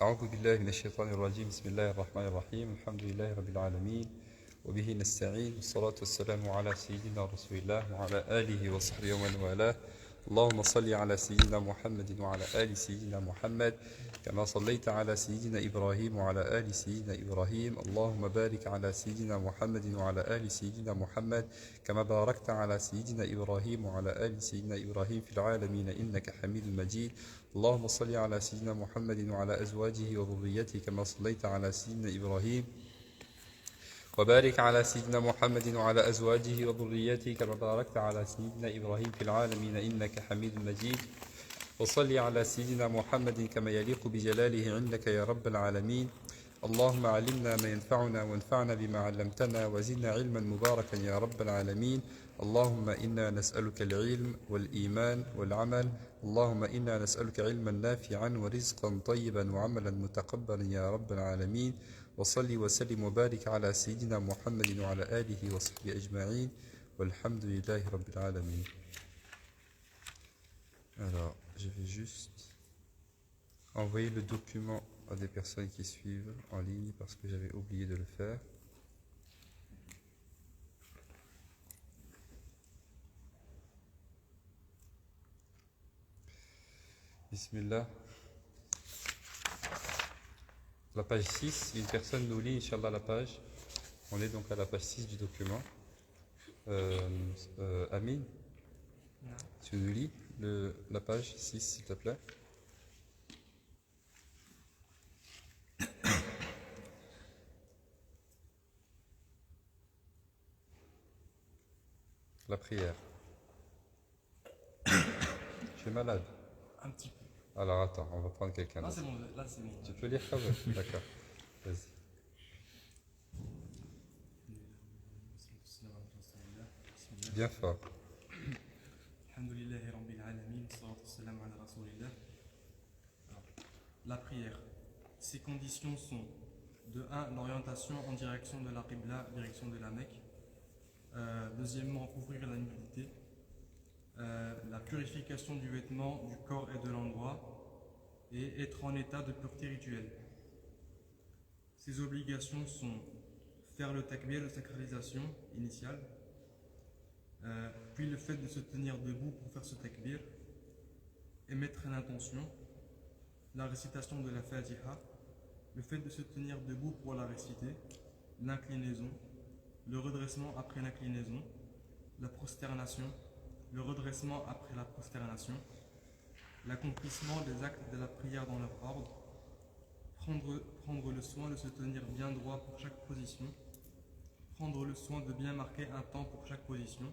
أعوذ بالله من الشيطان الرجيم بسم الله الرحمن الرحيم الحمد لله رب العالمين وبه نستعين والصلاة والسلام على سيدنا رسول الله وعلى آله وصحبه ومن والاه اللهم صل على سيدنا محمد وعلى آل سيدنا محمد كما صليت على سيدنا إبراهيم وعلى آل سيدنا إبراهيم اللهم بارك على سيدنا محمد وعلى آل سيدنا محمد كما باركت على سيدنا إبراهيم وعلى آل سيدنا إبراهيم في العالمين إنك حميد مجيد اللهم صل على سيدنا محمد وعلى أزواجه وذريته كما صليت على سيدنا إبراهيم وبارك على سيدنا محمد وعلى أزواجه وذريته كما باركت على سيدنا إبراهيم في العالمين إنك حميد مجيد وصل على سيدنا محمد كما يليق بجلاله عندك يا رب العالمين اللهم علمنا ما ينفعنا وانفعنا بما علمتنا وزدنا علما مباركا يا رب العالمين اللهم إنا نسألك العلم والإيمان والعمل اللهم إنا نسألك علما نافعا ورزقا طيبا وعملا متقبلا يا رب العالمين وصلي وسلم وبارك على سيدنا محمد وعلى آله وصحبه أجمعين والحمد لله رب العالمين. Alors, je vais juste envoyer le document à des personnes qui suivent en ligne parce que j'avais oublié de le faire. Bismillah. La page 6, si une personne nous lit, Inch'Allah, la page. On est donc à la page 6 du document. Amin, tu nous lis la page 6, s'il te plaît. La prière. Tu es malade? Un petit peu. Alors attends, on va prendre quelqu'un d'autre. Là c'est bon. Tu peux lire ça? Oui. D'accord. Vas-y. Bien fort. La prière. Ses conditions sont de 1. L'orientation en direction de la Qibla, direction de la Mecque. Deuxièmement, couvrir la nudité. La purification du vêtement, du corps et de l'endroit, et être en état de pureté rituelle. Ces obligations sont faire le takbir de sacralisation initiale, puis le fait de se tenir debout pour faire ce takbir, émettre l'intention, la récitation de la Fatiha, le fait de se tenir debout pour la réciter, l'inclinaison, le redressement après l'inclinaison, la prosternation, le redressement après la prosternation, l'accomplissement des actes de la prière dans leur ordre, prendre le soin de se tenir bien droit pour chaque position, prendre le soin de bien marquer un temps pour chaque position,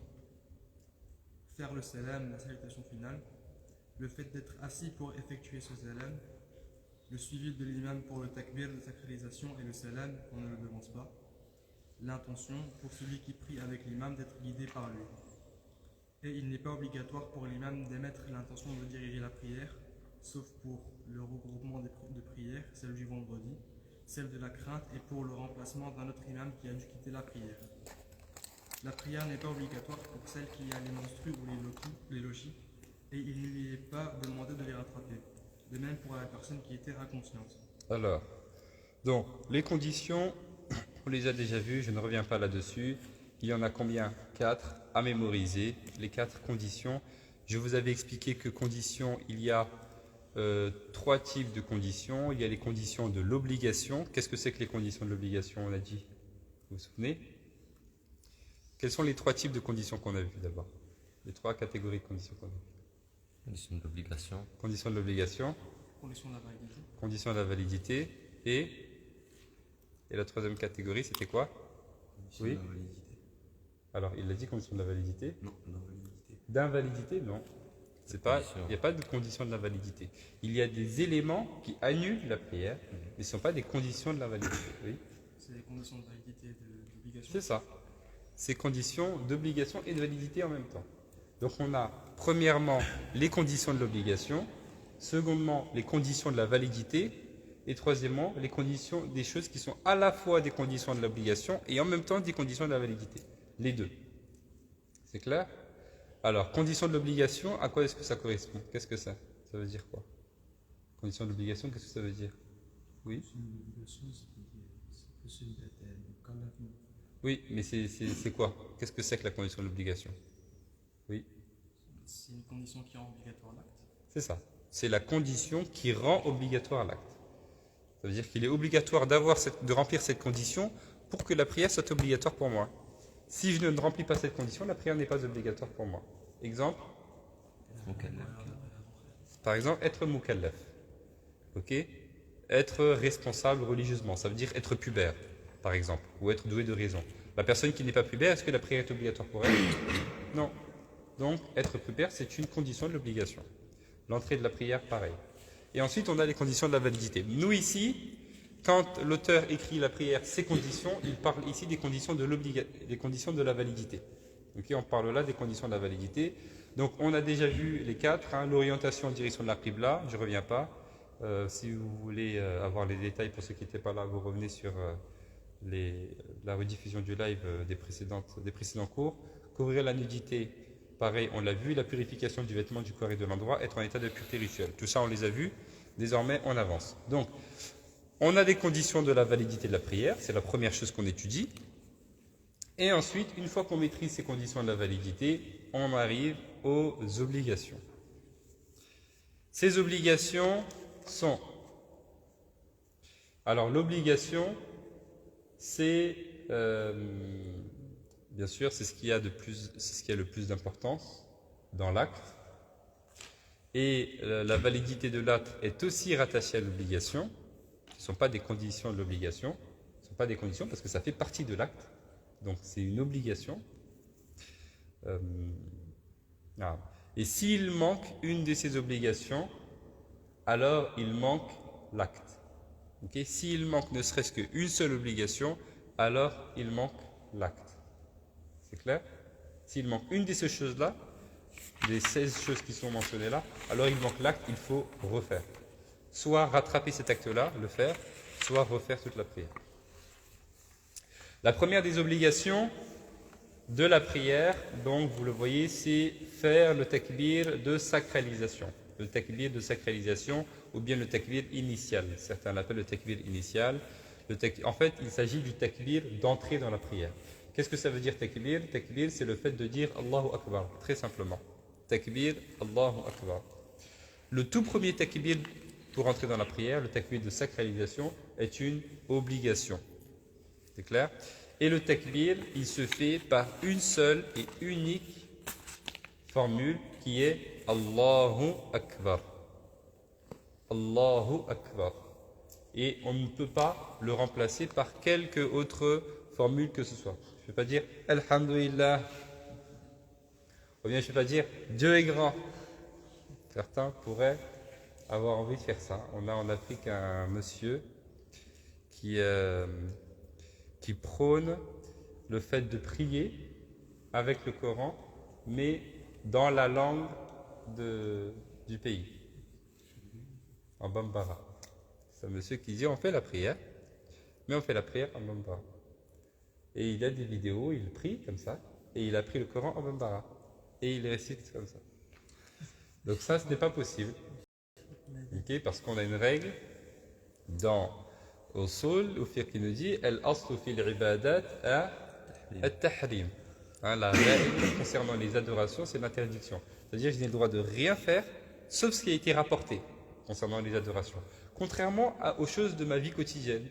faire le salam, la salutation finale, le fait d'être assis pour effectuer ce salam, le suivi de l'imam pour le takbir de sacralisation et le salam qu'on ne le devance pas, l'intention pour celui qui prie avec l'imam d'être guidé par lui. Et il n'est pas obligatoire pour l'imam d'émettre l'intention de diriger la prière, sauf pour le regroupement de prières, celle du vendredi, celle de la crainte et pour le remplacement d'un autre imam qui a dû quitter la prière. La prière n'est pas obligatoire pour celle qui a les menstrues ou les logis, et il ne lui est pas demandé de les rattraper. De même pour la personne qui était inconsciente. Alors, donc, les conditions, on les a déjà vues, je ne reviens pas là-dessus. Il y en a combien? 4 à mémoriser, les 4 conditions. Je vous avais expliqué que conditions, il y a 3 types de conditions. Il y a les conditions de l'obligation. Qu'est-ce que c'est que les conditions de l'obligation, on a dit? Vous vous souvenez? Quels sont les 3 types de conditions qu'on a vues d'abord? Les 3 catégories de conditions qu'on a vues. Condition de l'obligation. Condition de l'obligation. Condition de la validité. Condition de la validité. Et la troisième catégorie, c'était quoi? Condition Oui. de la validité. Alors, il a dit condition de la validité? Non, d'invalidité. D'invalidité, non. Il n'y a pas de condition de la validité. Il y a des éléments qui annulent la prière, mais ce ne sont pas des conditions de la validité. Oui. C'est les conditions de validité et d'obligation. C'est ça. C'est conditions d'obligation et de validité en même temps. Donc on a premièrement les conditions de l'obligation, secondement les conditions de la validité, et troisièmement les conditions des choses qui sont à la fois des conditions de l'obligation et en même temps des conditions de la validité. Les deux. C'est clair? Alors, condition de l'obligation, à quoi est-ce que ça correspond? Qu'est-ce que ça veut dire quoi? Condition d'obligation, qu'est-ce que ça veut dire? Oui. C'est une obligation, c'est possible d'être mukallaf. Oui, mais c'est quoi? Qu'est-ce que c'est que la condition de l'obligation? Oui, C'est une condition qui rend obligatoire l'acte. c'est ça. C'est la condition qui rend obligatoire l'acte. Ça veut dire qu'il est obligatoire de remplir cette condition pour que la prière soit obligatoire pour moi. Si je ne remplis pas cette condition, la prière n'est pas obligatoire pour moi. Exemple, par exemple, être mukallaf. Ok? Être responsable religieusement, ça veut dire être pubère, par exemple, ou être doué de raison. La personne qui n'est pas pubère, est-ce que la prière est obligatoire pour elle? Non. Donc, être pubère, c'est une condition de l'obligation. L'entrée de la prière, pareil. Et ensuite, on a les conditions de la validité. Nous, ici, quand l'auteur écrit la prière, ces conditions, il parle ici des conditions de la validité. Okay, on parle là des conditions de la validité. Donc, on a déjà vu les quatre, hein, l'orientation en direction de la Qibla, je ne reviens pas. Si vous voulez avoir les détails, pour ceux qui n'étaient pas là, vous revenez sur la rediffusion du live des précédents cours. Couvrir la nudité, pareil, on l'a vu, la purification du vêtement, du corps et de l'endroit, être en état de pureté rituelle. Tout ça, on les a vus. Désormais, on avance. Donc, on a des conditions de la validité de la prière, c'est la première chose qu'on étudie. Et ensuite, une fois qu'on maîtrise ces conditions de la validité, on arrive aux obligations. Ces obligations sont... Alors, l'obligation, c'est... bien sûr, c'est ce qui a le plus d'importance dans l'acte. Et la validité de l'acte est aussi rattachée à l'obligation. Ce ne sont pas des conditions de l'obligation. Ce ne sont pas des conditions parce que ça fait partie de l'acte. Donc, c'est une obligation. Et s'il manque une de ces obligations, alors il manque l'acte. Okay? S'il manque ne serait-ce qu'une seule obligation, alors il manque l'acte. C'est clair? S'il manque une de ces choses-là, des 16 choses qui sont mentionnées là, alors il manque l'acte, il faut refaire. Soit rattraper cet acte-là, le faire, soit refaire toute la prière. La première des obligations de la prière, donc vous le voyez, c'est faire le takbir de sacralisation. Le takbir de sacralisation ou bien le takbir initial. Certains l'appellent le takbir initial. En fait, il s'agit du takbir d'entrer dans la prière. Qu'est-ce que ça veut dire takbir? Takbir, c'est le fait de dire Allahu Akbar, très simplement. Takbir, Allahu Akbar. Le tout premier takbir pour entrer dans la prière, le takbir de sacralisation, est une obligation. C'est clair? Et le takbir, il se fait par une seule et unique formule qui est Allahu Akbar. Allahu Akbar. Et on ne peut pas le remplacer par quelque autre formule que ce soit. Je ne vais pas dire Alhamdulillah. Ou bien je ne vais pas dire Dieu est grand. Certains pourraient avoir envie de faire ça. On a en Afrique un monsieur qui prône le fait de prier avec le Coran, mais dans la langue du pays, en Bambara. C'est un monsieur qui dit on fait la prière, mais on fait la prière en Bambara. Et il a des vidéos, il prie comme ça, et il a pris le Coran en Bambara. Et il récite comme ça. Donc ça, ce n'est pas possible. Okay, parce qu'on a une règle dans Usul, au fiqh qui nous dit Al-aslu fil ibadat at-tahrim. La règle concernant les adorations, c'est l'interdiction. C'est-à-dire que je n'ai le droit de rien faire, sauf ce qui a été rapporté concernant les adorations. Contrairement aux choses de ma vie quotidienne.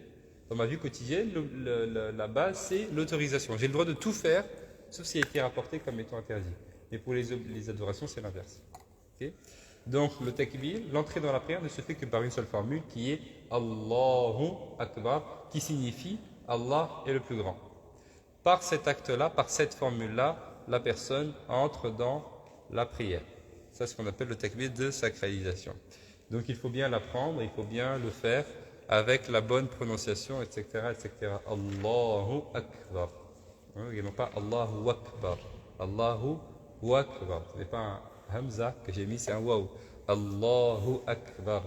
Dans ma vie quotidienne, la base, c'est l'autorisation. J'ai le droit de tout faire, sauf ce qui a été rapporté comme étant interdit. Mais pour les adorations, c'est l'inverse. Okay? Donc, le takbir, l'entrée dans la prière ne se fait que par une seule formule qui est Allahu Akbar, qui signifie Allah est le plus grand. Par cet acte-là, par cette formule-là, la personne entre dans la prière. Ça, c'est ce qu'on appelle le takbir de sacralisation. Donc, il faut bien l'apprendre, il faut bien le faire avec la bonne prononciation, etc. etc. Allahu Akbar. Et non pas Allahu Akbar. Allahu Akbar. Ce n'est pas un Hamza que j'ai mis, c'est un waouh. Allahu Akbar.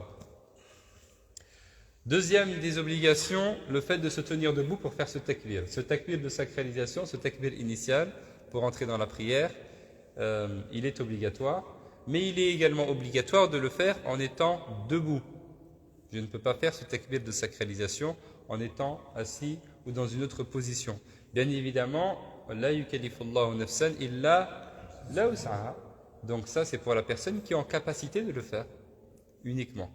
Deuxième des obligations, le fait de se tenir debout pour faire ce takbir. Ce takbir de sacralisation, ce takbir initial, pour entrer dans la prière, il est obligatoire, mais il est également obligatoire de le faire en étant debout. Je ne peux pas faire ce takbir de sacralisation en étant assis ou dans une autre position. Bien évidemment, la yukallifullahu nafsan illa la wus'aha. Donc ça, c'est pour la personne qui est en capacité de le faire, uniquement.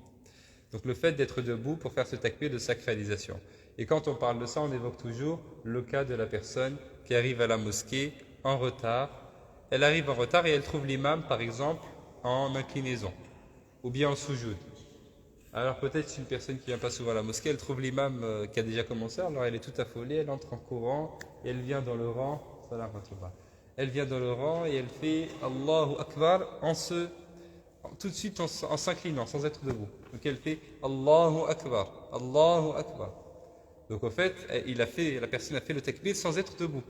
Donc le fait d'être debout pour faire ce takbir de sacralisation. Et quand on parle de ça, on évoque toujours le cas de la personne qui arrive à la mosquée en retard. Elle arrive en retard et elle trouve l'imam, par exemple, en inclinaison ou bien en soujoud. Alors peut-être une personne qui ne vient pas souvent à la mosquée, elle trouve l'imam qui a déjà commencé, alors elle est toute affolée, elle entre en courant et elle vient dans le rang. Elle vient dans le rang et elle fait Allahu Akbar tout de suite en s'inclinant, sans être debout. Donc elle fait Allahu Akbar, Allahu Akbar. Donc en fait, la personne a fait le takbir sans être debout.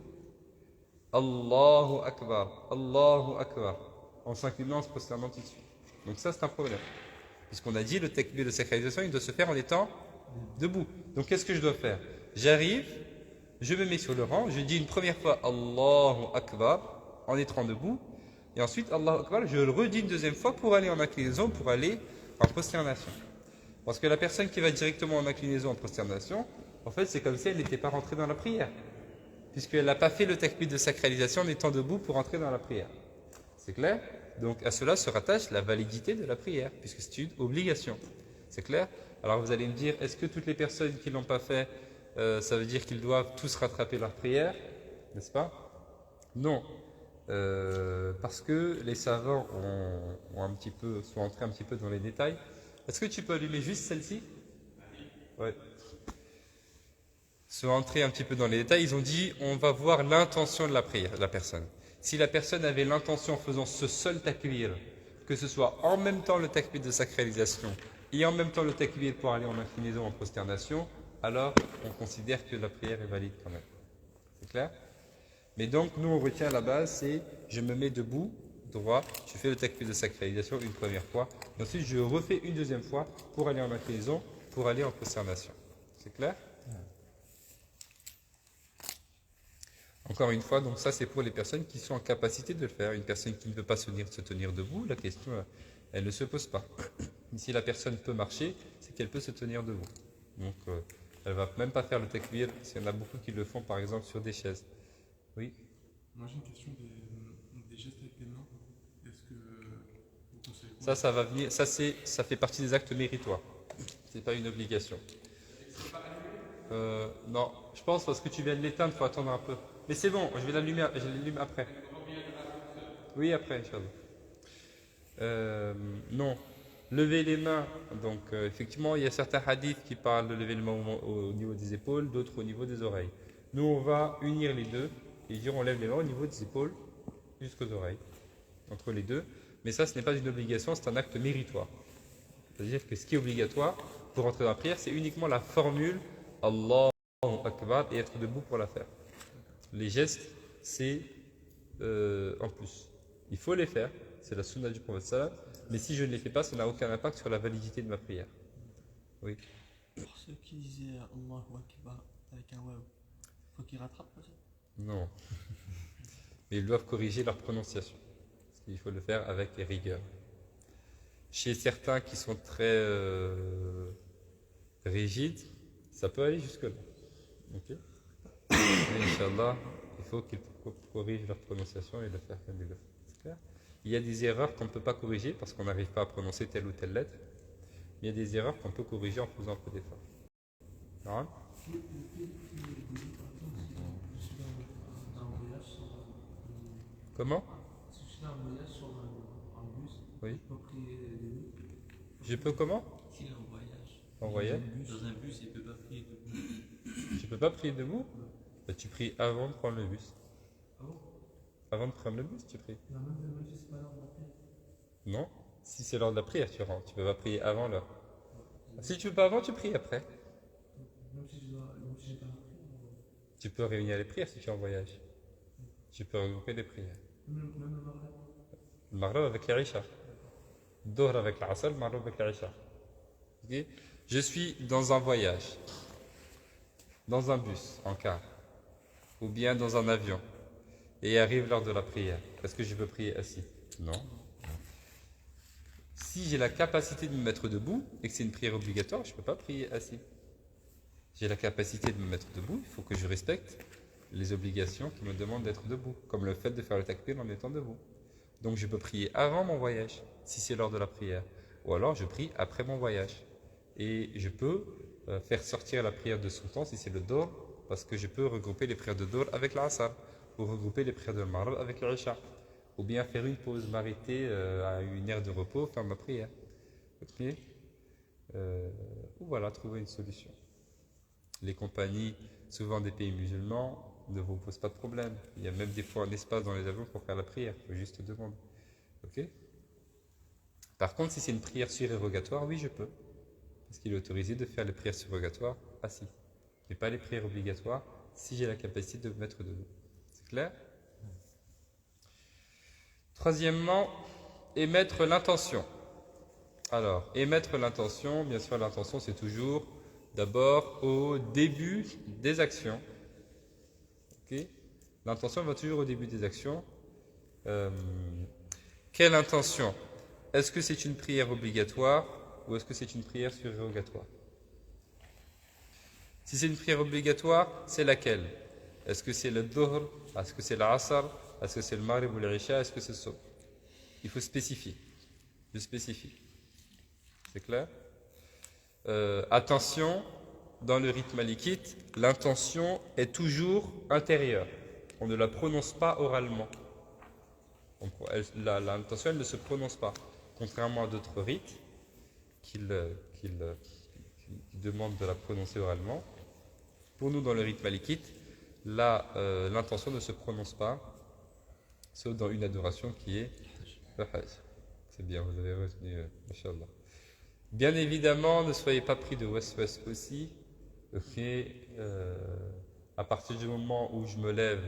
Allahu Akbar, Allahu Akbar, en s'inclinant, en se prosternant tout de suite. Donc ça, c'est un problème. Puisqu'on a dit, le takbir de sacralisation, il doit se faire en étant debout. Donc qu'est-ce que je dois faire? J'arrive, je me mets sur le rang, je dis une première fois Allahu Akbar, en étant debout, et ensuite Allahu Akbar, je le redis une deuxième fois pour aller en inclinaison, pour aller en prosternation. Parce que la personne qui va directement en inclinaison, en prosternation, en fait, c'est comme si elle n'était pas rentrée dans la prière. Puisqu'elle n'a pas fait le takbir de sacralisation en étant debout pour entrer dans la prière. C'est clair? Donc à cela se rattache la validité de la prière, puisque c'est une obligation. C'est clair? Alors vous allez me dire, est-ce que toutes les personnes qui ne l'ont pas fait, ça veut dire qu'ils doivent tous rattraper leur prière? N'est-ce pas? Non. Parce que les savants sont entrés un petit peu dans les détails. Est-ce que tu peux allumer juste celle-ci? Ouais. Sont entrés un petit peu dans les détails, ils ont dit on va voir l'intention de la prière, de la personne. Si la personne avait l'intention en faisant ce seul takbir, que ce soit en même temps le takbir de sacralisation et en même temps le takbir pour aller en inclinaison, en prosternation, alors on considère que la prière est valide quand même. C'est clair? Mais donc nous on retient la base, c'est je me mets debout, droit, je fais le takbir de sacralisation une première fois, et ensuite je refais une deuxième fois pour aller en inclinaison, pour aller en prosternation. C'est clair? Encore une fois, donc ça c'est pour les personnes qui sont en capacité de le faire. Une personne qui ne peut pas se tenir debout, la question, elle ne se pose pas. Si la personne peut marcher, c'est qu'elle peut se tenir debout. Donc elle ne va même pas faire le takbir, s'il y en a beaucoup qui le font par exemple sur des chaises. Oui? Moi j'ai une question des gestes avec les mains. Est-ce que vous conseillez quoi? Ça va venir, ça fait partie des actes méritoires. C'est pas une obligation. Non, je pense parce que tu viens de l'éteindre, il faut attendre un peu. Mais c'est bon, je l'allume après. Oui, après, Inch'Allah. Non, lever les mains. Donc, effectivement, il y a certains hadiths qui parlent de lever les mains au niveau des épaules, d'autres au niveau des oreilles. Nous, on va unir les deux et dire on lève les mains au niveau des épaules jusqu'aux oreilles, entre les deux. Mais ça, ce n'est pas une obligation, c'est un acte méritoire. C'est-à-dire que ce qui est obligatoire pour entrer dans la prière, c'est uniquement la formule Allahu Akbar et être debout pour la faire. Les gestes, c'est en plus. Il faut les faire, c'est la sunna du prophète sallam, mais si je ne les fais pas, ça n'a aucun impact sur la validité de ma prière. Oui. Pour ceux qui disaient Allahu Akbar avec un waouh, faut qu'ils rattrapent peut-être? Non. Mais ils doivent corriger leur prononciation. Parce qu'il faut le faire avec rigueur. Chez certains qui sont très rigides, ça peut aller jusque-là. Ok. Mais Inch'Allah, il faut qu'ils corrigent leur prononciation et le faire comme ils le font. C'est clair? Il y a des erreurs qu'on ne peut pas corriger parce qu'on n'arrive pas à prononcer telle ou telle lettre. Il y a des erreurs qu'on peut corriger en faisant un peu d'effort. Non? Comment? Si je fais un voyage sur un bus, Oui. je peux prier debout. Je peux comment? S'il est en voyage. En voyage? Dans un bus, il ne peut pas prier debout. Tu peux pas prier debout? Bah, tu pries avant de prendre le bus. Ah bon? Avant de prendre le bus, tu pries. La main de la c'est pas l'heure de la prière. Non. Si c'est l'heure de la prière, tu rentres. Tu peux pas prier avant l'heure. Si tu veux pas avant, tu pries après. Même si j'ai pas la prière. Tu peux réunir les prières si tu es en voyage. Tu peux regrouper les prières. Même le maghreb. Le maghreb avec l'Aïcha. Dohr avec l'Asr, le maghreb avec l'Aïcha. Ok? Je suis dans un voyage, dans un bus, en car, ou bien dans un avion, et arrive l'heure de la prière. Est-ce que je peux prier assis? Non. Si j'ai la capacité de me mettre debout et que c'est une prière obligatoire, je ne peux pas prier assis. J'ai la capacité de me mettre debout, il faut que je respecte les obligations qui me demandent d'être debout, comme le fait de faire le takbir en étant debout. Donc je peux prier avant mon voyage, si c'est lors de la prière, ou alors je prie après mon voyage. Et je peux faire sortir la prière de son temps si c'est le Dohr, parce que je peux regrouper les prières de Dohr avec l'Asr, ou regrouper les prières de Maghrib avec l'Isha, ou bien faire une pause, m'arrêter à une heure de repos, faire ma prière. Ok, ou voilà, trouver une solution. Les compagnies, souvent des pays musulmans, ne vous posent pas de problème. Il y a même des fois un espace dans les avions pour faire la prière, il faut juste demander. Ok. Par contre, si c'est une prière surérogatoire, oui, je peux. Parce qu'il est autorisé de faire les prières surrogatoires assis. Mais pas les prières obligatoires si j'ai la capacité de me mettre debout. C'est clair? Troisièmement, émettre l'intention. Alors, émettre l'intention, bien sûr, l'intention, c'est toujours d'abord au début des actions. Okay. L'intention va toujours au début des actions. Quelle intention? Est-ce que c'est une prière obligatoire ou est-ce que c'est une prière surérogatoire? Si c'est une prière obligatoire, c'est laquelle? Est-ce que c'est le Dhuhr? Est-ce que c'est l'Asr? Est-ce que c'est le Maghrib ou l'Isha? Est-ce que c'est le Subh? Il faut spécifier. Je spécifie. C'est clair? Attention, dans le rite malikite, l'intention est toujours intérieure. On ne la prononce pas oralement. L'intention, elle ne se prononce pas. Contrairement à d'autres rites qui demandent de la prononcer oralement. Pour nous, dans le rite malikite, l'intention ne se prononce pas, sauf dans une adoration qui est le Hajj. C'est bien, vous avez retenu, Inch'Allah. Bien évidemment, ne soyez pas pris de waswas aussi. Okay, à partir du moment où je me lève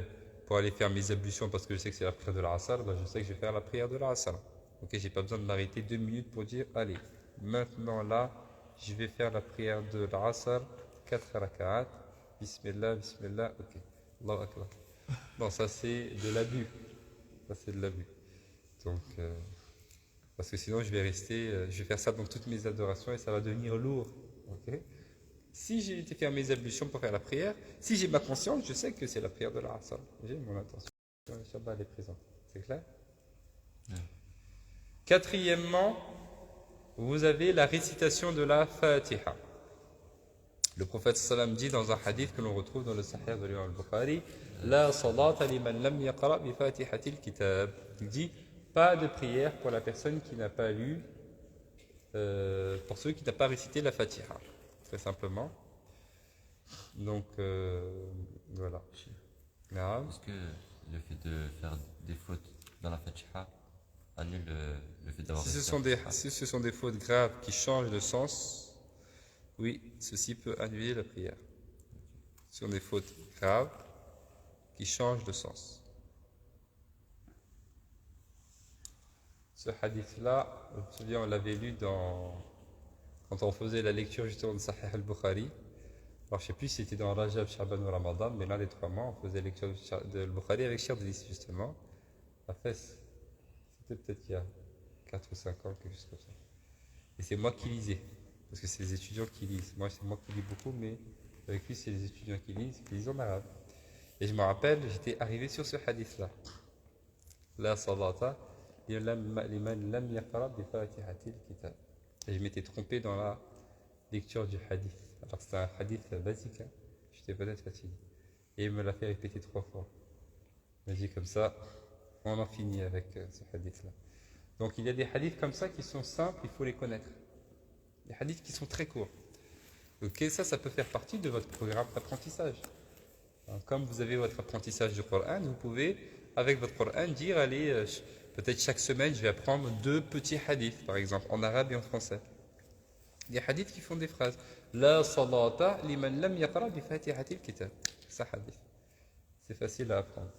pour aller faire mes ablutions parce que je sais que c'est la prière de l'Asr, ben je sais que je vais faire la prière de l'Asr. Ok, j'ai pas besoin de m'arrêter 2 minutes pour dire allez, maintenant là, je vais faire la prière de l'Asr, 4 raka'at, bismillah, bismillah, ok, Allahu Akbar. Non, ça c'est de l'abus. Ça c'est de l'abus. Donc, parce que sinon je vais faire ça dans toutes mes adorations et ça va devenir lourd. Ok. Si j'ai été faire mes ablutions pour faire la prière, si j'ai ma conscience, je sais que c'est la prière de l'Asr. J'ai mon intention. Inch'Allah, elle est présente. C'est clair? Quatrièmement, vous avez la récitation de la Fatiha. Le prophète sallam dit dans un hadith que l'on retrouve dans le Sahih de l'imam al-Bukhari, La salata liman lam yaqra bi fatihatil kitab. Il dit pas de prière pour la personne qui n'a pas lu, pour ceux qui n'ont pas récité la Fatiha. Très simplement. Donc, voilà. Est-ce que le fait de faire des fautes dans la Fatiha annule le fait d'avoir si ce sont des fautes graves qui changent de sens, oui, ceci peut annuler la prière. Ce sont des fautes graves qui changent de sens. Ce hadith-là, je me souviens, on l'avait lu quand on faisait la lecture justement de Sahih al-Bukhari. Alors je ne sais plus si c'était dans Rajab, Shaban ou Ramadan, mais l'un des 3 mois, on faisait la lecture de al-Bukhari avec Shardis justement. À Fès. C'était peut-être il y a 4 ou 5 ans, quelque chose comme ça. Et c'est moi qui lisais, parce que c'est les étudiants qui lisent. Moi, c'est moi qui lis beaucoup, mais avec lui, c'est les étudiants qui lisent en arabe. Et je me rappelle, j'étais arrivé sur ce hadith-là. La salata liman lam yaqra bi fatihatil kitab. Et je m'étais trompé dans la lecture du hadith. Alors c'était un hadith basique, hein. J'étais peut-être fatigué. Et il me l'a fait répéter 3 fois. Il m'a dit comme ça, on en finit avec ce hadith-là. Donc il y a des hadiths comme ça qui sont simples, il faut les connaître. Des hadiths qui sont très courts. Ok, ça peut faire partie de votre programme d'apprentissage. Comme vous avez votre apprentissage du Coran, vous pouvez, avec votre Coran, dire, allez, peut-être chaque semaine, je vais apprendre 2 petits hadiths, par exemple, en arabe et en français. Des hadiths qui font des phrases. La salata liman lam yaqra bi fatihatil kitab. C'est un hadith. C'est facile à apprendre.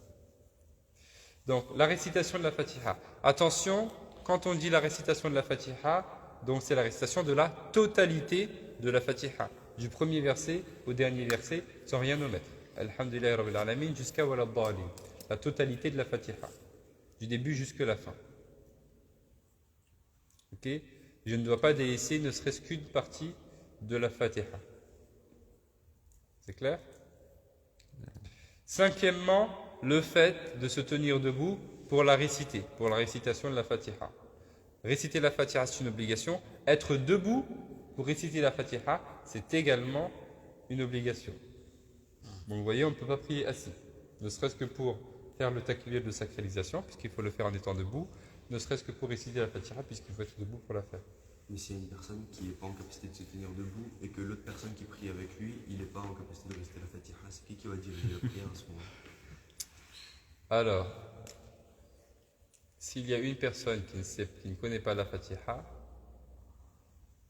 Donc, la récitation de la Fatiha. Attention, quand on dit la récitation de la Fatiha, donc c'est la récitation de la totalité de la Fatiha. Du premier verset au dernier verset, sans rien omettre. Alhamdulillahi Rabbil Alamin jusqu'à Wala Dhalin. La totalité de la Fatiha. Du début jusqu'à la fin. Ok ? Je ne dois pas délaisser ne serait-ce qu'une partie de la Fatiha. C'est clair? Cinquièmement, le fait de se tenir debout pour la réciter, pour la récitation de la Fatiha. Réciter la Fatiha, c'est une obligation. Être debout pour réciter la Fatiha, c'est également une obligation. Donc vous voyez, on ne peut pas prier assis. Ne serait-ce que pour faire le takbir de sacralisation, puisqu'il faut le faire en étant debout. Ne serait-ce que pour réciter la Fatiha, puisqu'il faut être debout pour la faire. Mais s'il y a une personne qui n'est pas en capacité de se tenir debout et que l'autre personne qui prie avec lui, il n'est pas en capacité de réciter la Fatiha, c'est qui va diriger la prière à ce moment-là? Alors, s'il y a une personne qui ne connaît pas la Fatiha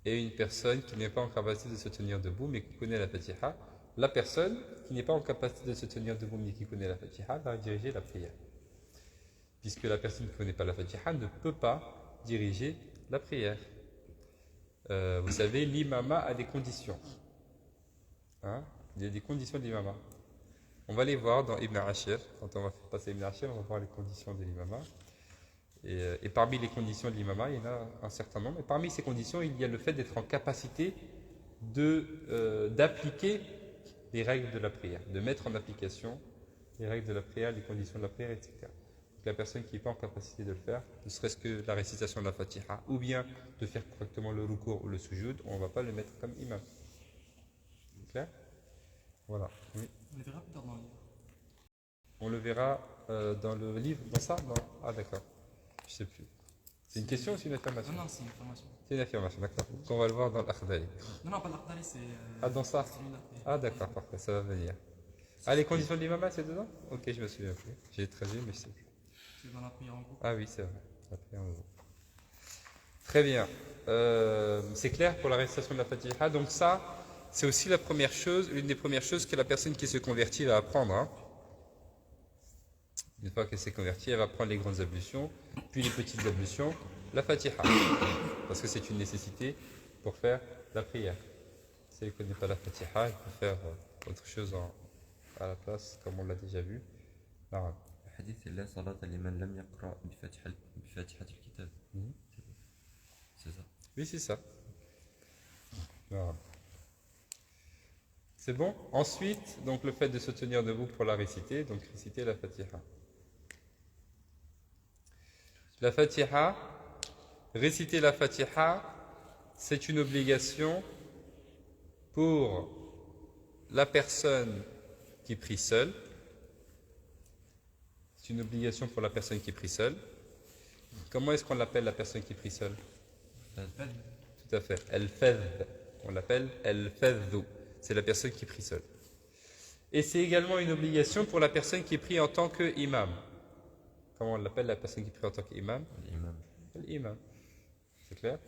et une personne qui n'est pas en capacité de se tenir debout mais qui connaît la Fatiha, la personne qui n'est pas en capacité de se tenir debout mais qui connaît la Fatiha va diriger la prière. Puisque la personne qui ne connaît pas la Fatiha ne peut pas diriger la prière. Vous savez, l'imama a des conditions. Hein? Il y a des conditions de l'imama. On va les voir dans Ibn Ashir. Quand on va passer Ibn Ashir, on va voir les conditions de l'imama. Et parmi les conditions de l'imama, il y en a un certain nombre. Et parmi ces conditions, il y a le fait d'être en capacité d'appliquer les règles de la prière, de mettre en application les règles de la prière, les conditions de la prière, etc. Donc la personne qui n'est pas en capacité de le faire, ne serait-ce que la récitation de la Fatiha, ou bien de faire correctement le rukur ou le sujoud, on ne va pas le mettre comme imam. C'est clair? Voilà. Oui. On les verra plus tard dans le livre. On le verra dans le livre, dans ça? Non. Ah d'accord. Je ne sais plus. C'est une question ou c'est une affirmation? Non, c'est une information. C'est une affirmation, d'accord. Donc on va le voir dans l'Akhdari. Non, pas l'Akhdari, c'est. Ah, dans ça? celui-là. Ah d'accord, parfait, ça va venir. Ah, les conditions de l'imama, c'est dedans? Ok, je me souviens plus. J'ai traduit, mais je ne sais plus. C'est dans la prière en groupe. Ah oui, c'est vrai. La prière en groupe. Très bien. C'est clair pour la récitation de la Fatiha. Donc ça, c'est aussi la première chose, l'une des premières choses que la personne qui se convertit va apprendre. Hein. Une fois qu'elle s'est convertie, elle va prendre les grandes ablutions, puis les petites ablutions, la Fatiha. Parce que c'est une nécessité pour faire la prière. Si elle ne connaît pas la Fatiha, elle peut faire autre chose à la place, comme on l'a déjà vu. L'arabe. الحديث لا صلاة لمن لم يقرأ بفاتحة الكتاب. C'est ça. Oui, c'est ça. L'arabe. C'est bon. Ensuite, donc le fait de se tenir debout pour la réciter, donc réciter la Fatiha. La Fatiha, réciter la Fatiha, c'est une obligation pour la personne qui prie seule. C'est une obligation pour la personne qui prie seule. Comment est-ce qu'on l'appelle la personne qui prie seule? Tout à fait. El-Fadh. On l'appelle El-Fadhu. C'est la personne qui prie seule. Et c'est également une obligation pour la personne qui prie en tant qu'imam. Comment on l'appelle la personne qui prie en tant qu'imam? L'imam. L'imam. C'est clair?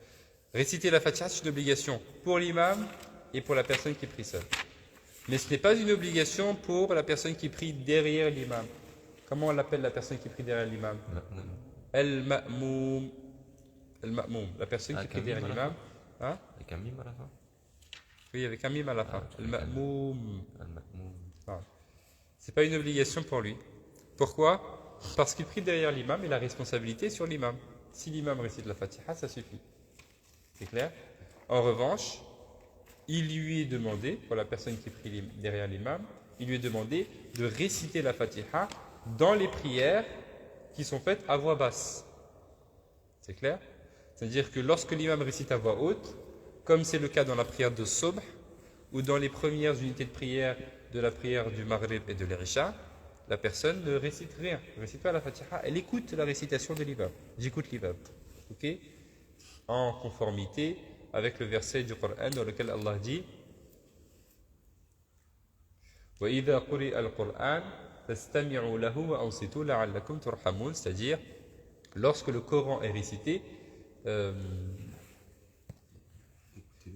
Réciter la Fatiha, c'est une obligation pour l'imam et pour la personne qui prie seule. Mais ce n'est pas une obligation pour la personne qui prie derrière l'imam. Comment on l'appelle la personne qui prie derrière l'imam? El-Ma'moum. El-Ma'moum, la personne qui prie derrière l'imam. Hein? Avec un mime à la fin. Oui, avec un mime à la fin. El-Ma'moum. Al-Ma'moum. Ah. Ce n'est pas une obligation pour lui. Pourquoi? Parce qu'il prie derrière l'imam et la responsabilité est sur l'imam. Si l'imam récite la Fatiha, ça suffit. C'est clair? En revanche, il lui est demandé, pour la personne qui prie derrière l'imam, il lui est demandé de réciter la Fatiha dans les prières qui sont faites à voix basse. C'est clair? C'est-à-dire que lorsque l'imam récite à voix haute, comme c'est le cas dans la prière de Subh, ou dans les premières unités de prière de la prière du Maghrib et de l'Isha, la personne ne récite rien, ne récite pas la Fatiha, elle écoute la récitation de l'imam. J'écoute l'imam. Ok? En conformité avec le verset du Coran dans lequel Allah dit وَإِذَا قُرِئَ الْقُرْآنَ فَاسْتَمِعُوا لَهُ وَأَنصِتُوا لَعَلَّكُمْ تُرْحَمُونَ. C'est-à-dire, lorsque le Coran est récité,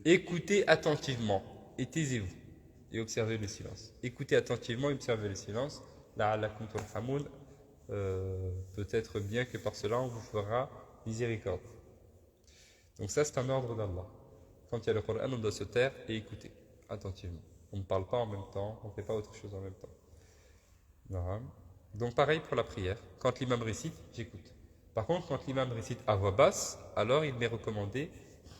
écoutez attentivement et taisez-vous et observez le silence. Écoutez attentivement et observez le silence. لَعَلَّكُمْ تُرْحَمُونَ. Peut-être bien que par cela on vous fera miséricorde. Donc ça c'est un ordre d'Allah. Quand il y a le Coran, on doit se taire et écouter attentivement. On ne parle pas en même temps, on ne fait pas autre chose en même temps. Donc pareil pour la prière. Quand l'imam récite, j'écoute. Par contre, quand l'imam récite à voix basse, alors il m'est recommandé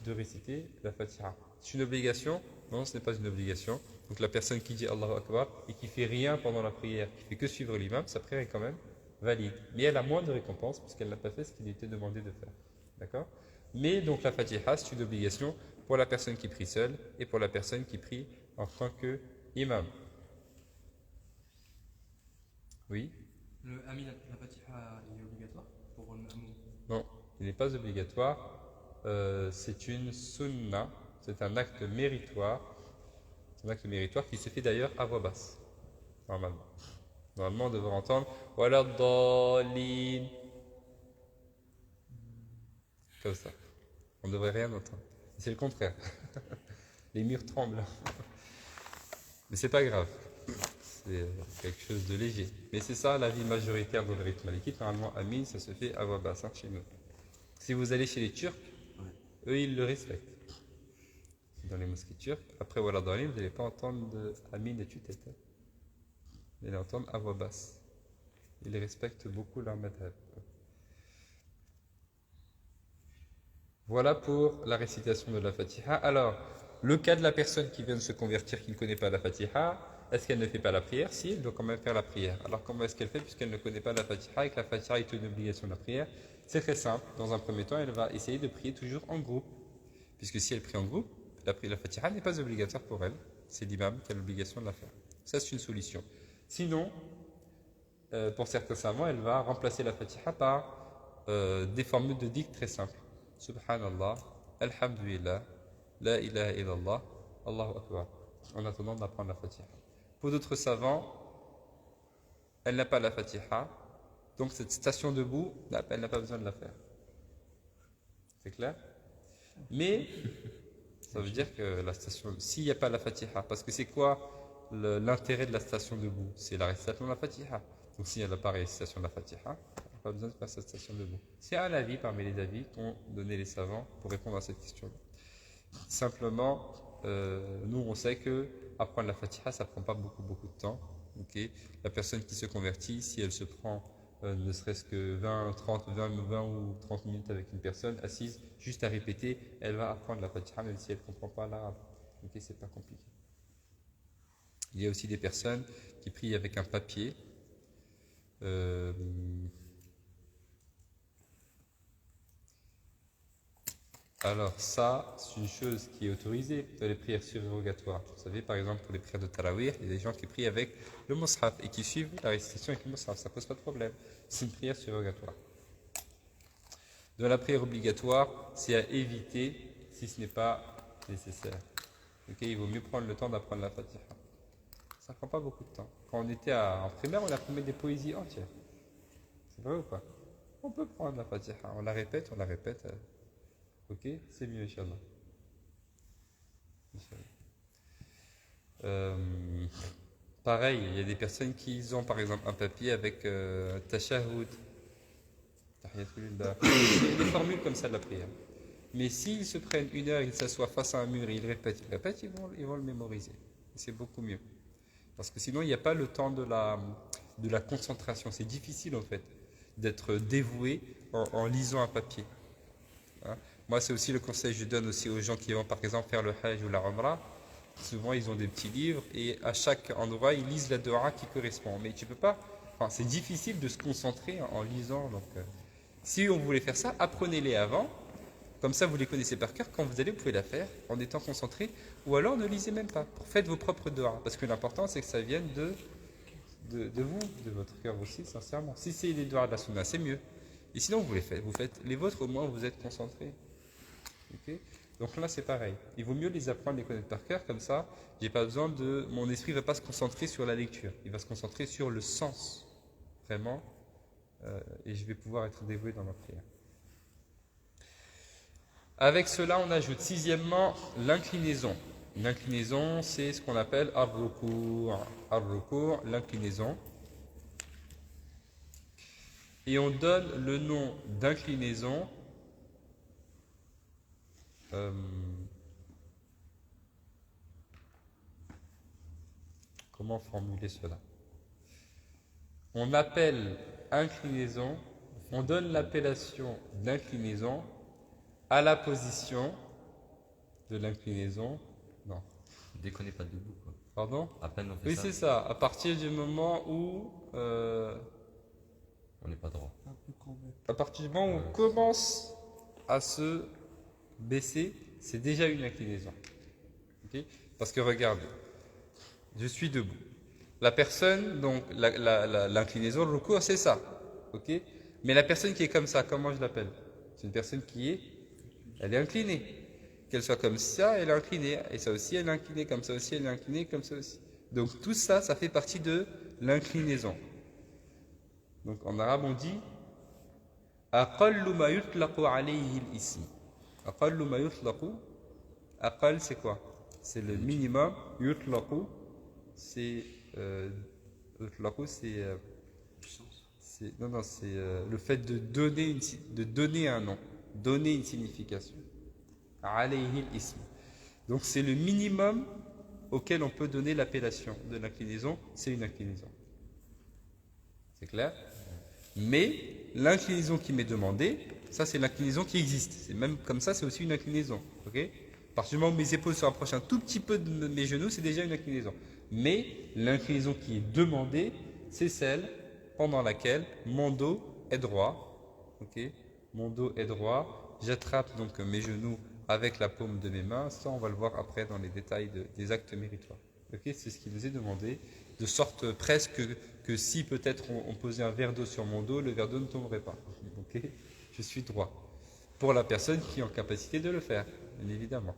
de réciter la Fatiha. C'est une obligation? Non, ce n'est pas une obligation. Donc la personne qui dit Allahu Akbar et qui fait rien pendant la prière, qui fait que suivre l'imam, sa prière est quand même valide. Mais elle a moins de récompense puisqu'elle n'a pas fait ce qu'il était demandé de faire. D'accord? Mais donc la Fatiha, c'est une obligation pour la personne qui prie seule et pour la personne qui prie en tant qu'imam. Oui? Le Amin, la Fatiha est obligatoire pour le Amoun. Non, il n'est pas obligatoire. C'est une sunna, c'est un acte méritoire. C'est un acte méritoire qui se fait d'ailleurs à voix basse, normalement. Normalement, on devrait entendre Wala dhalin. Comme ça. On ne devrait rien entendre. C'est le contraire. Les murs tremblent. Mais c'est pas grave. C'est quelque chose de léger. Mais c'est ça l'avis majoritaire dans le rite malikite. Normalement, Amin, ça se fait à voix basse chez nous. Si vous allez chez les Turcs, eux, ils le respectent. Dans les mosquées turques, après Wala dhalin, vous n'allez pas entendre de Amin et tue-tête. Vous allez entendre à voix basse. Ils respectent beaucoup leur madhab. Voilà pour la récitation de la Fatiha. Alors, le cas de la personne qui vient de se convertir, qui ne connaît pas la Fatiha, est-ce qu'elle ne fait pas la prière? Si, elle doit quand même faire la prière. Alors, comment est-ce qu'elle fait puisqu'elle ne connaît pas la Fatiha et que la Fatiha est une obligation de la prière? C'est très simple. Dans un premier temps, elle va essayer de prier toujours en groupe. Puisque si elle prie en groupe, la Fatiha n'est pas obligatoire pour elle. C'est l'imam qui a l'obligation de la faire. Ça, c'est une solution. Sinon, pour certains savants, elle va remplacer la Fatiha par des formules de dhikr très simples. Subhanallah, Alhamdulillah, La ilaha illallah, Allahu Akbar. En attendant d'apprendre la Fatiha. Pour d'autres savants, elle n'a pas la Fatiha. Donc cette station debout, elle n'a pas besoin de la faire. C'est clair? Mais ça veut dire que la station, s'il n'y a pas la Fatiha, parce que c'est quoi l'intérêt de la station debout? C'est la récitation de la Fatiha. Donc s'il n'y a pas récitation de la Fatiha, on n'a pas besoin de faire cette station debout. C'est un avis parmi les avis qu'ont donné les savants pour répondre à cette question. Simplement, nous on sait que apprendre la Fatiha, ça ne prend pas beaucoup de temps. Okay. La personne qui se convertit, si elle se prend ne serait-ce que 20 ou 30 minutes avec une personne assise, juste à répéter, elle va apprendre la Fatiha même si elle ne comprend pas l'arabe. Ok, c'est pas compliqué. Il y a aussi des personnes qui prient avec un papier. Alors ça, c'est une chose qui est autorisée dans les prières surrogatoires. Vous savez, par exemple, pour les prières de Tarawih, il y a des gens qui prient avec le Mus'haf et qui suivent la récitation avec le Mus'haf. Ça ne pose pas de problème. C'est une prière surrogatoire. Dans la prière obligatoire, c'est à éviter si ce n'est pas nécessaire. Okay, il vaut mieux prendre le temps d'apprendre la Fatiha. Ça ne prend pas beaucoup de temps. Quand on était en primaire, on apprenait des poésies entières. C'est vrai ou pas? On peut prendre la Fatiha. On la répète. Ok, c'est mieux, Inch'Allah. Pareil, il y a des personnes qui ont par exemple un papier avec Tashahhud, des formules comme ça de la prière. Mais s'ils se prennent une heure, ils s'assoient face à un mur et ils répètent, ils vont le mémoriser. C'est beaucoup mieux. Parce que sinon, il n'y a pas le temps de la concentration. C'est difficile en fait d'être dévoué en lisant un papier. Hein? Moi, c'est aussi le conseil que je donne aussi aux gens qui vont par exemple faire le Hajj ou la Umrah. Souvent, ils ont des petits livres et à chaque endroit, ils lisent la dua qui correspond. Mais tu peux pas. Enfin, c'est difficile de se concentrer en lisant. Donc, si on voulait faire ça, apprenez-les avant. Comme ça, vous les connaissez par cœur. Quand vous allez, vous pouvez la faire en étant concentré. Ou alors, ne lisez même pas. Faites vos propres dua. Parce que l'important, c'est que ça vienne de vous, de votre cœur aussi, sincèrement. Si c'est les doigts de la sunna, c'est mieux. Et sinon, vous les faites. Vous faites les vôtres, au moins, vous êtes concentré. Okay. Donc là, c'est pareil. Il vaut mieux les apprendre, les connaître par cœur. Comme ça, j'ai pas besoin de. Mon esprit ne va pas se concentrer sur la lecture. Il va se concentrer sur le sens, vraiment. Et je vais pouvoir être dévoué dans ma prière. Avec cela, on ajoute sixièmement l'inclinaison. L'inclinaison, c'est ce qu'on appelle ar-ruku'. Ar-ruku', l'inclinaison. Et on donne le nom d'inclinaison. Comment formuler cela? On appelle inclinaison, on donne l'appellation d'inclinaison à la position de l'inclinaison. Non. Dès qu'on n'est pas debout, quoi. Pardon? À peine on fait Oui, ça, c'est ça. À partir du moment où, on n'est pas droit. Un peu courbé. à partir du moment où on commence à se baisser, c'est déjà une inclinaison. Ok? Parce que regarde, je suis debout. La personne, donc l'inclinaison, le recours, c'est ça. Ok? Mais la personne qui est comme ça, comment je l'appelle? C'est une personne elle est inclinée. Qu'elle soit comme ça, elle est inclinée. Et ça aussi, elle est inclinée. Comme ça aussi, elle est inclinée. Comme ça aussi. Donc tout ça, ça fait partie de l'inclinaison. Donc en arabe, on dit أقل ما يطلق عليه الاسم. أقل ما يطلق. أقل, c'est quoi? C'est le minimum. يطلق, c'est يطلق, c'est non, c'est le fait de donner un nom, donner une signification. عليه الاسم. Donc c'est le minimum auquel on peut donner l'appellation de l'inclinaison, c'est une inclinaison. C'est clair? Mais l'inclinaison qui m'est demandée, ça c'est l'inclinaison qui existe. C'est même comme ça, c'est aussi une inclinaison. Ok? À partir du moment où mes épaules se rapprochent un tout petit peu de mes genoux, c'est déjà une inclinaison. Mais l'inclinaison qui est demandée, c'est celle pendant laquelle mon dos est droit. Ok? Mon dos est droit. J'attrape donc mes genoux avec la paume de mes mains. Ça, on va le voir après dans les détails des actes méritoires. Okay, c'est ce qui nous est demandé, de sorte presque que si peut-être on posait un verre d'eau sur mon dos, le verre d'eau ne tomberait pas. Okay, je suis droit. Pour la personne qui est en capacité de le faire, bien évidemment.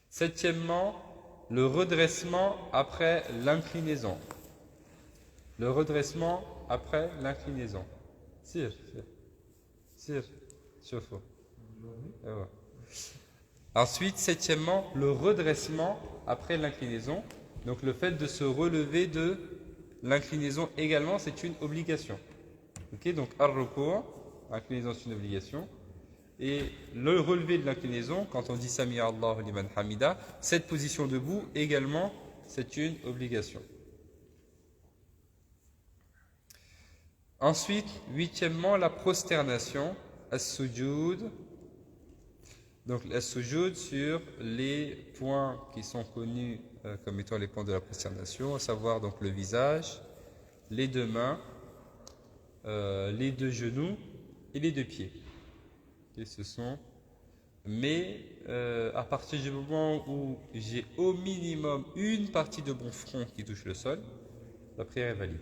Septièmement, le redressement après l'inclinaison. Le redressement après l'inclinaison. Sire, chauffe-eau. Ensuite, septièmement, le redressement après l'inclinaison. Donc le fait de se relever de l'inclinaison également, c'est une obligation. Ok, donc ar-ruku', l'inclinaison c'est une obligation. Et le relevé de l'inclinaison, quand on dit Sami Allahu liman hamida, cette position debout également, c'est une obligation. Ensuite, huitièmement, la prosternation, as-sujud. Donc, as-sujud sur les points qui sont connus comme étant les points de la prosternation, à savoir donc le visage, les deux mains, les deux genoux et les deux pieds. Et ce sont. Mais à partir du moment où j'ai au minimum une partie de mon front qui touche le sol, la prière est valide.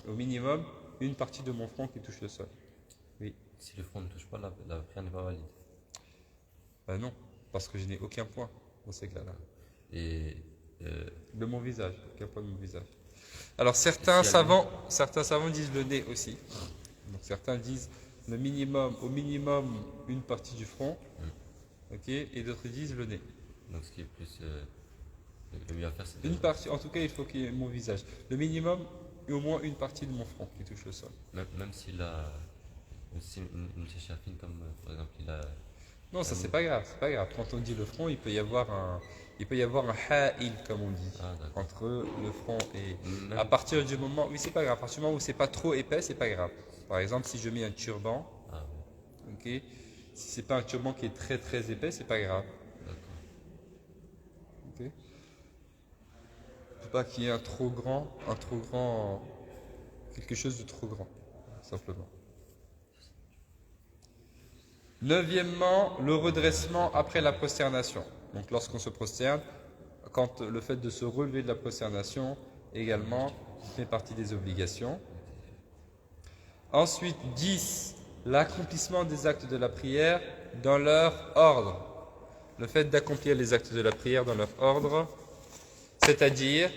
Au minimum, une partie de mon front qui touche le sol. Oui. Si le front ne touche pas, la prière n'est pas valide. Ben non, parce que je n'ai aucun point dans ces cas-là. Et de mon visage, aucun point de mon visage. Alors certains savants disent le nez aussi. Donc certains disent au minimum une partie du front, ok, et d'autres disent le nez. Donc ce qui est plus le mieux à faire, c'est une partie. En tout cas, il faut qu'il y ait mon visage. Le minimum, au moins une partie de mon front qui touche le sol. Même s'il a une chicha fine comme par exemple il a. Non, ça c'est pas grave, c'est pas grave. Quand on dit le front, il peut y avoir un ha'il comme on dit entre le front et à partir du moment, oui c'est pas grave, à partir du moment où c'est pas trop épais, c'est pas grave. Par exemple, si je mets un turban, ok, si c'est pas un turban qui est très très épais, c'est pas grave. Ok. Il ne faut pas qu'il y ait un trop grand, quelque chose de trop grand, simplement. Neuvièmement, le redressement après la prosternation. Donc lorsqu'on se prosterne, quand le fait de se relever de la prosternation également fait partie des obligations. Ensuite, 10, l'accomplissement des actes de la prière dans leur ordre. Le fait d'accomplir les actes de la prière dans leur ordre, c'est-à-dire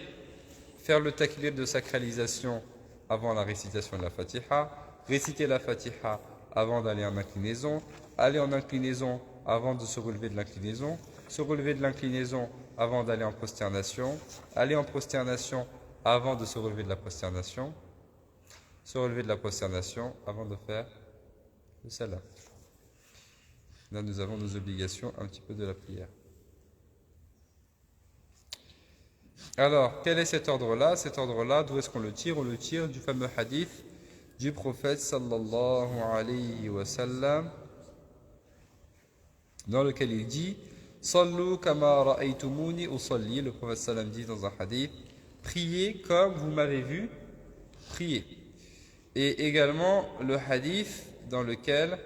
faire le takbir de sacralisation avant la récitation de la Fatiha, réciter la Fatiha avant d'aller en inclinaison, aller en inclinaison avant de se relever de l'inclinaison, se relever de l'inclinaison avant d'aller en prosternation, aller en prosternation avant de se relever de la prosternation, se relever de la prosternation avant de faire le salam. Là, nous avons nos obligations un petit peu de la prière. Alors, quel est cet ordre-là? Cet ordre-là, d'où est-ce qu'on le tire? On le tire du fameux hadith du prophète sallallahu alayhi wa sallam dans lequel il dit Sallu kama ra'aytumuni usalli. Le prophète sallam dit dans un hadith, priez comme vous m'avez vu prier. Et également le hadith dans lequel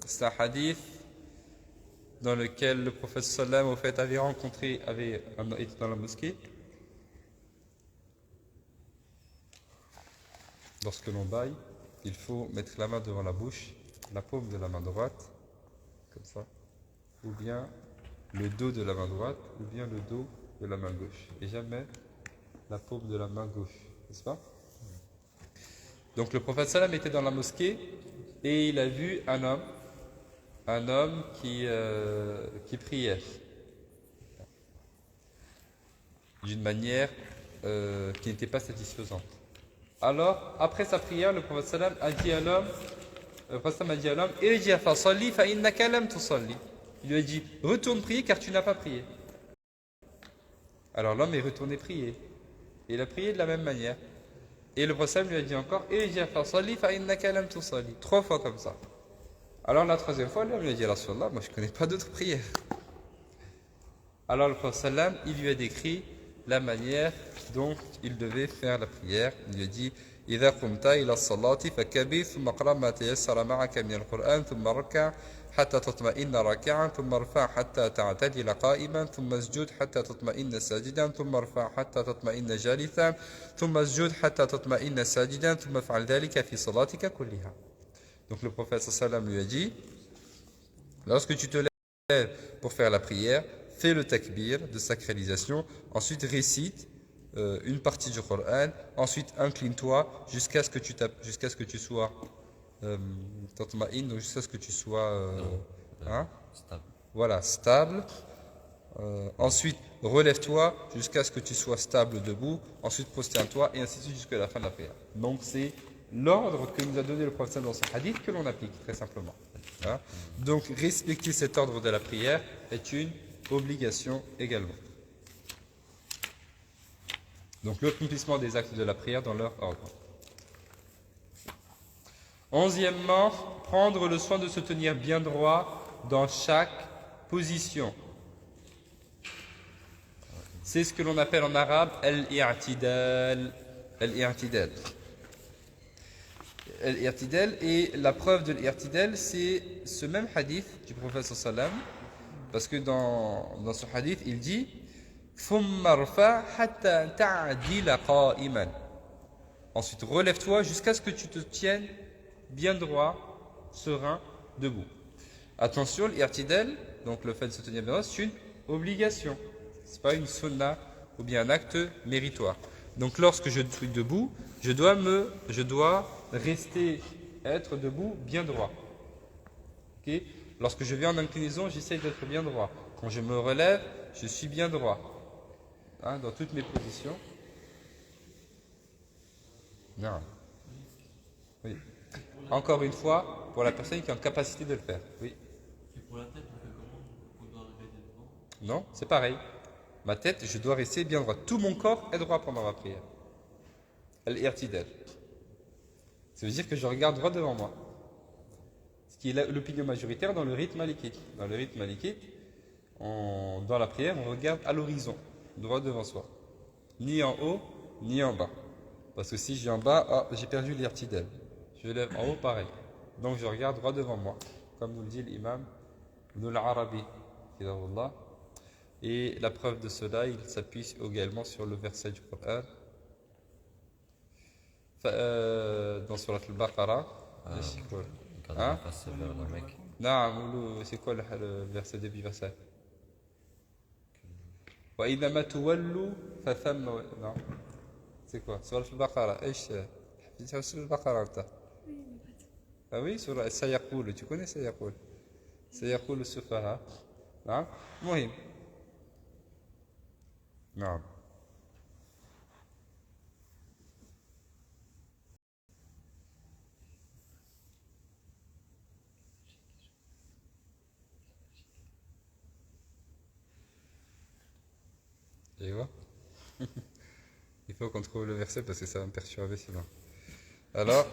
c'est un hadith dans lequel le prophète sallam au fait avait été dans la mosquée. Lorsque l'on baille, il faut mettre la main devant la bouche, la paume de la main droite, comme ça, ou bien le dos de la main droite, ou bien le dos de la main gauche, et jamais la paume de la main gauche, n'est-ce pas? Donc le prophète sallam était dans la mosquée et il a vu un homme qui priait d'une manière qui n'était pas satisfaisante. Alors, après sa prière, le prophète sallam a dit à l'homme, Irji fa salli fa innaka lam tusalli. Il lui a dit, retourne prier car tu n'as pas prié. Alors l'homme est retourné prier. Et il a prié de la même manière. Et le prophète lui a dit encore, Irji fa salli fa innaka lam tusalli. 3 fois comme ça. Alors la troisième fois, l'homme lui a dit, Rasulallah, moi je ne connais pas d'autres prières. Alors le prophète sallam, il lui a décrit la manière dont il devait faire la prière. Il lui a dit إذا قمت إلى الصلاة فكبر ثم اقرأ ما تيسر معك من القرآن ثم ركع حتى تطمئن راكعا ثم ارفع حتى تعتدل قائما ثم اسجد حتى تطمئن ساجدا ثم ارفع حتى تطمئن جالسا ثم اسجد حتى تطمئن ساجدا ثم افعل ذلك في صلاتك كلها. Donc le prophète sallam lui a dit, lorsque tu te lèves pour faire la prière, fais le takbir de sacralisation, ensuite récite une partie du Coran, ensuite incline-toi jusqu'à ce que tu sois tatma'in, donc jusqu'à ce que tu sois Stable. voilà, stable. Ensuite relève-toi jusqu'à ce que tu sois stable debout, ensuite prosterne-toi et ainsi de suite jusqu'à la fin de la prière. Donc c'est l'ordre que nous a donné le prophète dans ce hadith que l'on applique très simplement. Hein? Donc respecter cet ordre de la prière est une obligation également. Donc l'accomplissement des actes de la prière dans leur ordre. 11e, prendre le soin de se tenir bien droit dans chaque position. C'est ce que l'on appelle en arabe al-i'tidal. Al-i'tidal. Al-i'tidal, et la preuve de l'i'tidal, c'est ce même hadith du prophète sallam, parce que dans ce hadith, il dit ensuite relève-toi jusqu'à ce que tu te tiennes bien droit, serein, debout. Attention, l'irtidal, donc le fait de se tenir bien droit, c'est une obligation. Ce n'est pas une sunna ou bien un acte méritoire. Donc lorsque je suis debout, je dois être debout bien droit. Okay? Lorsque je viens en inclinaison, j'essaie d'être bien droit. Quand je me relève, je suis bien droit. Hein, dans toutes mes positions. Non. Oui. Encore une fois, pour la personne qui est en capacité de le faire. Oui. Et pour la tête, on fait comment? On doit arriver devant? Non, c'est pareil. Ma tête, je dois rester bien droit. Tout mon corps est droit pendant ma prière. Al-i'tidal. Ça veut dire que je regarde droit devant moi. Ce qui est l'opinion majoritaire dans le rite malikite. Dans le rite malikite, dans la prière, on regarde à l'horizon, droit devant soi. Ni en haut, ni en bas. Parce que si j'ai en bas, j'ai perdu l'irtidal. Je lève en haut, pareil. Donc je regarde droit devant moi. Comme nous le dit l'imam Ibn al-Arabi. Et la preuve de cela, il s'appuie également sur le verset du Coran. Dans Surat al-Baqarah. Hein? Passer vers la Mecque. Non, c'est quoi le verset début verset? وإنما تولوا فثم non c'est quoi سورة البقرة ايش حفظتها سورة البقرة انت ah oui سورة سيقول tu connais سيقول السفهاء نعم مهم نعم Tu vois? Il faut qu'on trouve le verset parce que ça va me perturber sinon. Alors,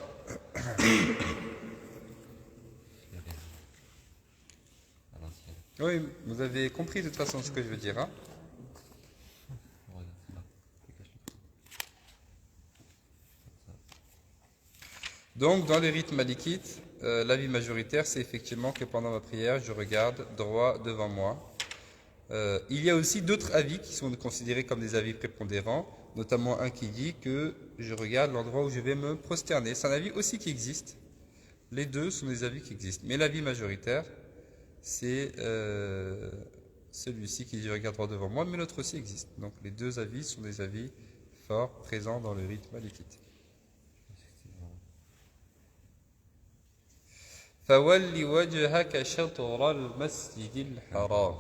Oui, vous avez compris de toute façon ce que je veux dire. Hein? Regarde, là. Donc, dans les rites malikites, l'avis majoritaire, c'est effectivement que pendant ma prière, je regarde droit devant moi. Il y a aussi d'autres avis qui sont considérés comme des avis prépondérants, notamment un qui dit que je regarde l'endroit où je vais me prosterner. C'est un avis aussi qui existe. Les deux sont des avis qui existent. Mais l'avis majoritaire, c'est celui-ci qui dit je regarde droit devant moi, mais l'autre aussi existe. Donc les deux avis sont des avis forts présents dans le rite malikite. فَوَلِّ وَجْهَكَ شَطْرَ الْمَسْجِدِ الْحَرَامِ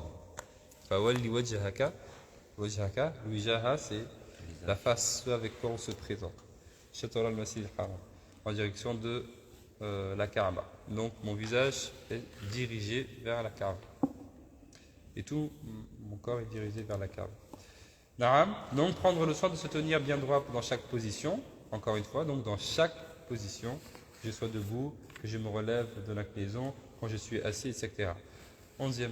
فَوَلِّ وَجْهَكَ وَجْهَكَ الْوِجَاهَ c'est la face, ce avec quoi on se présente. شَطْرَ الْمَسْجِدِ الْحَرَامِ en direction de la Kaaba. Donc mon visage est dirigé vers la Kaaba. Et tout mon corps est dirigé vers la Kaaba. Naam. Donc prendre le soin de se tenir bien droit dans chaque position. Encore une fois, donc dans chaque position, que je sois debout, que je me relève de l'inclinaison, quand je suis assis, etc. 11e.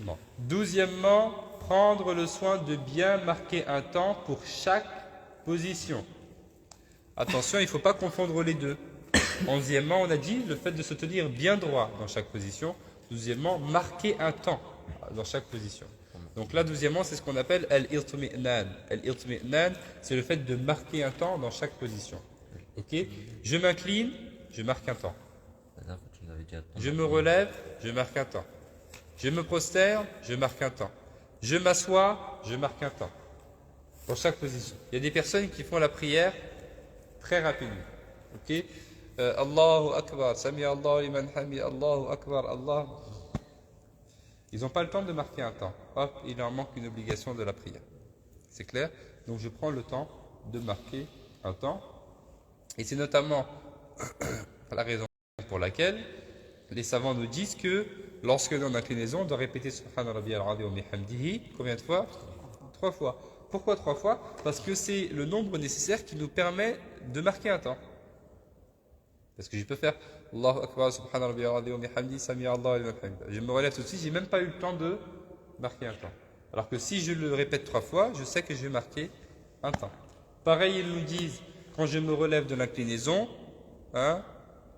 12e, prendre le soin de bien marquer un temps pour chaque position. Attention, il ne faut pas confondre les deux. 11e, on a dit le fait de se tenir bien droit dans chaque position. 12e, marquer un temps dans chaque position. Donc là, 12e, c'est ce qu'on appelle al-irtmi'nan. Al-irtmi'nan, c'est le fait de marquer un temps dans chaque position. Ok? Je m'incline, je marque un temps. Je me relève, je marque un temps. Je me prosterne, je marque un temps. Je m'assois, je marque un temps. Dans chaque position. Il y a des personnes qui font la prière très rapidement. Ok? Allahu Akbar, Sami Allahu liman hami, Allahu Akbar, Allah. Ils n'ont pas le temps de marquer un temps. Hop, il en manque une obligation de la prière. C'est clair? Donc je prends le temps de marquer un temps. Et c'est notamment la raison pour laquelle les savants nous disent que lorsque l'on est en inclinaison, on doit répéter Subhana Rabbiyal Azim wa bihamdihi combien de fois? 3 fois. Pourquoi 3 fois? Parce que c'est le nombre nécessaire qui nous permet de marquer un temps. Parce que je peux faire Allahu Akbar, Subhana Rabbiyal Azim wa bihamdihi, Sami Allahu liman hamidah. Je me relève tout de suite, j'ai même pas eu le temps de marquer un temps. Alors que si je le répète 3 fois, je sais que je vais marquer un temps. Pareil, ils nous disent, quand je me relève de l'inclinaison, hein,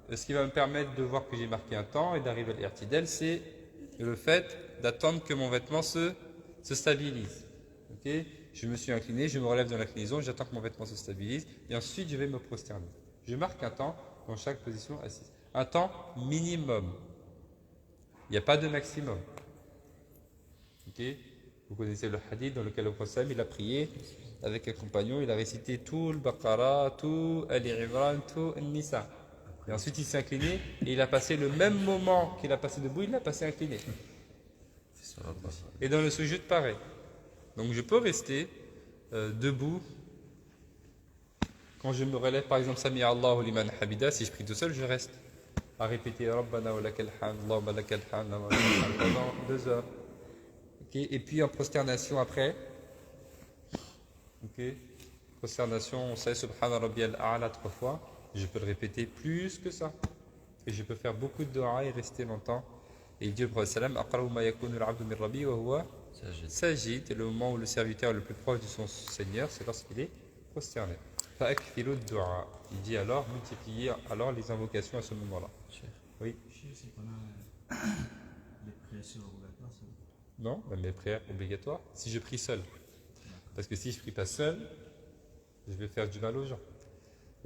ce qui va me permettre de voir que j'ai marqué un temps et d'arriver à l'irtidal, c'est le fait d'attendre que mon vêtement se stabilise. Okay? Je me suis incliné, je me relève de l'inclinaison, j'attends que mon vêtement se stabilise et ensuite je vais me prosterner. Je marque un temps dans chaque position assise. Un temps minimum. Il n'y a pas de maximum. Okay? Vous connaissez le hadith dans lequel le prophète il a prié avec un compagnon, il a récité tout le Baqara, tout Ali Imran, tout Nisa. Et ensuite il s'est incliné et il a passé le même moment qu'il a passé debout, il l'a passé incliné. Et dans le sujoud pareil. Donc je peux rester debout quand je me relève, par exemple Sami Allahu liman hamida, si je prie tout seul, je reste à répéter Rabbana wa lakal hamd, Allahumma lakal hamd pendant 2 heures. Okay. Et puis en prosternation après. Okay. Prosternation, on sait Subhana Rabbiyal A'la 3 fois. Je peux le répéter plus que ça. Et je peux faire beaucoup de dua et rester longtemps. Et il dit au prophète sallam, aqrabu ma yakunu al-'abdu min rabbi wa huwa sajid. Et le moment où le serviteur est le plus proche de son Seigneur, c'est lorsqu'il est prosterné. Fa'akfilu ad-du'a. Il dit alors, multiplier alors les invocations à ce moment-là. Oui. C'est pendant les prières obligatoires, ça. Non, même les prières obligatoires. Si je prie seul. Parce que si je prie pas seul, je vais faire du mal aux gens.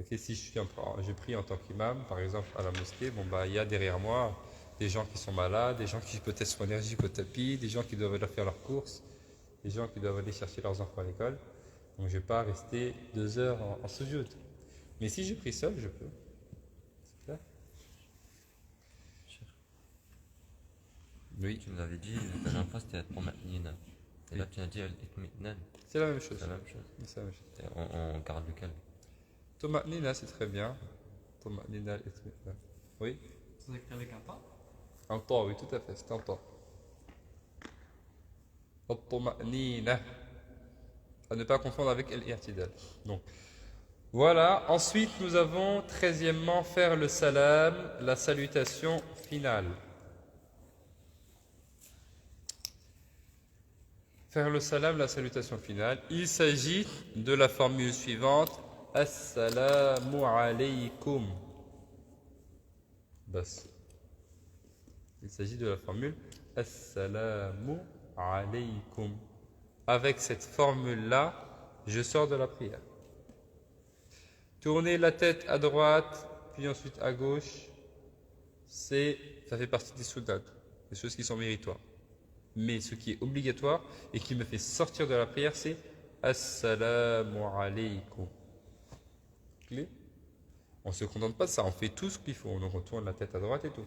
Okay, si je prie en tant qu'imam, par exemple à la mosquée, bon bah il y a derrière moi des gens qui sont malades, des gens qui peut-être sont énergiques au tapis, des gens qui doivent aller faire leurs courses, des gens qui doivent aller chercher leurs enfants à l'école. Donc je ne vais pas rester 2 heures en sujoud. Mais si je prie seul, je peux. C'est clair? Oui. Tu nous avais dit la dernière fois c'était al-Tuma'nina. Et là tu as dit al-Itmi'nan. C'est la même chose. C'est la même chose. C'est la même chose. Et on garde lequel? Tuma'nina, c'est très bien. Tuma'nina, al-Itmi'nan. Oui. C'est avec un temps? Un temps, oui, tout à fait, c'est un temps. At-Tuma'nina. À ne pas confondre avec al-I'tidal. Donc, voilà. Ensuite, nous avons 13e, faire le salam, la salutation finale. faire le salam, la salutation finale, il s'agit de la formule suivante. Assalamu alaykum. Bas. Il s'agit de la formule Assalamu alaykum. Avec cette formule-là, je sors de la prière. Tourner la tête à droite, puis ensuite à gauche, ça fait partie des sunnat, des choses qui sont méritoires. Mais ce qui est obligatoire et qui me fait sortir de la prière, c'est Assalamu alaykum. Clé. On ne se contente pas de ça, on fait tout ce qu'il faut. Donc on tourne la tête à droite et tout.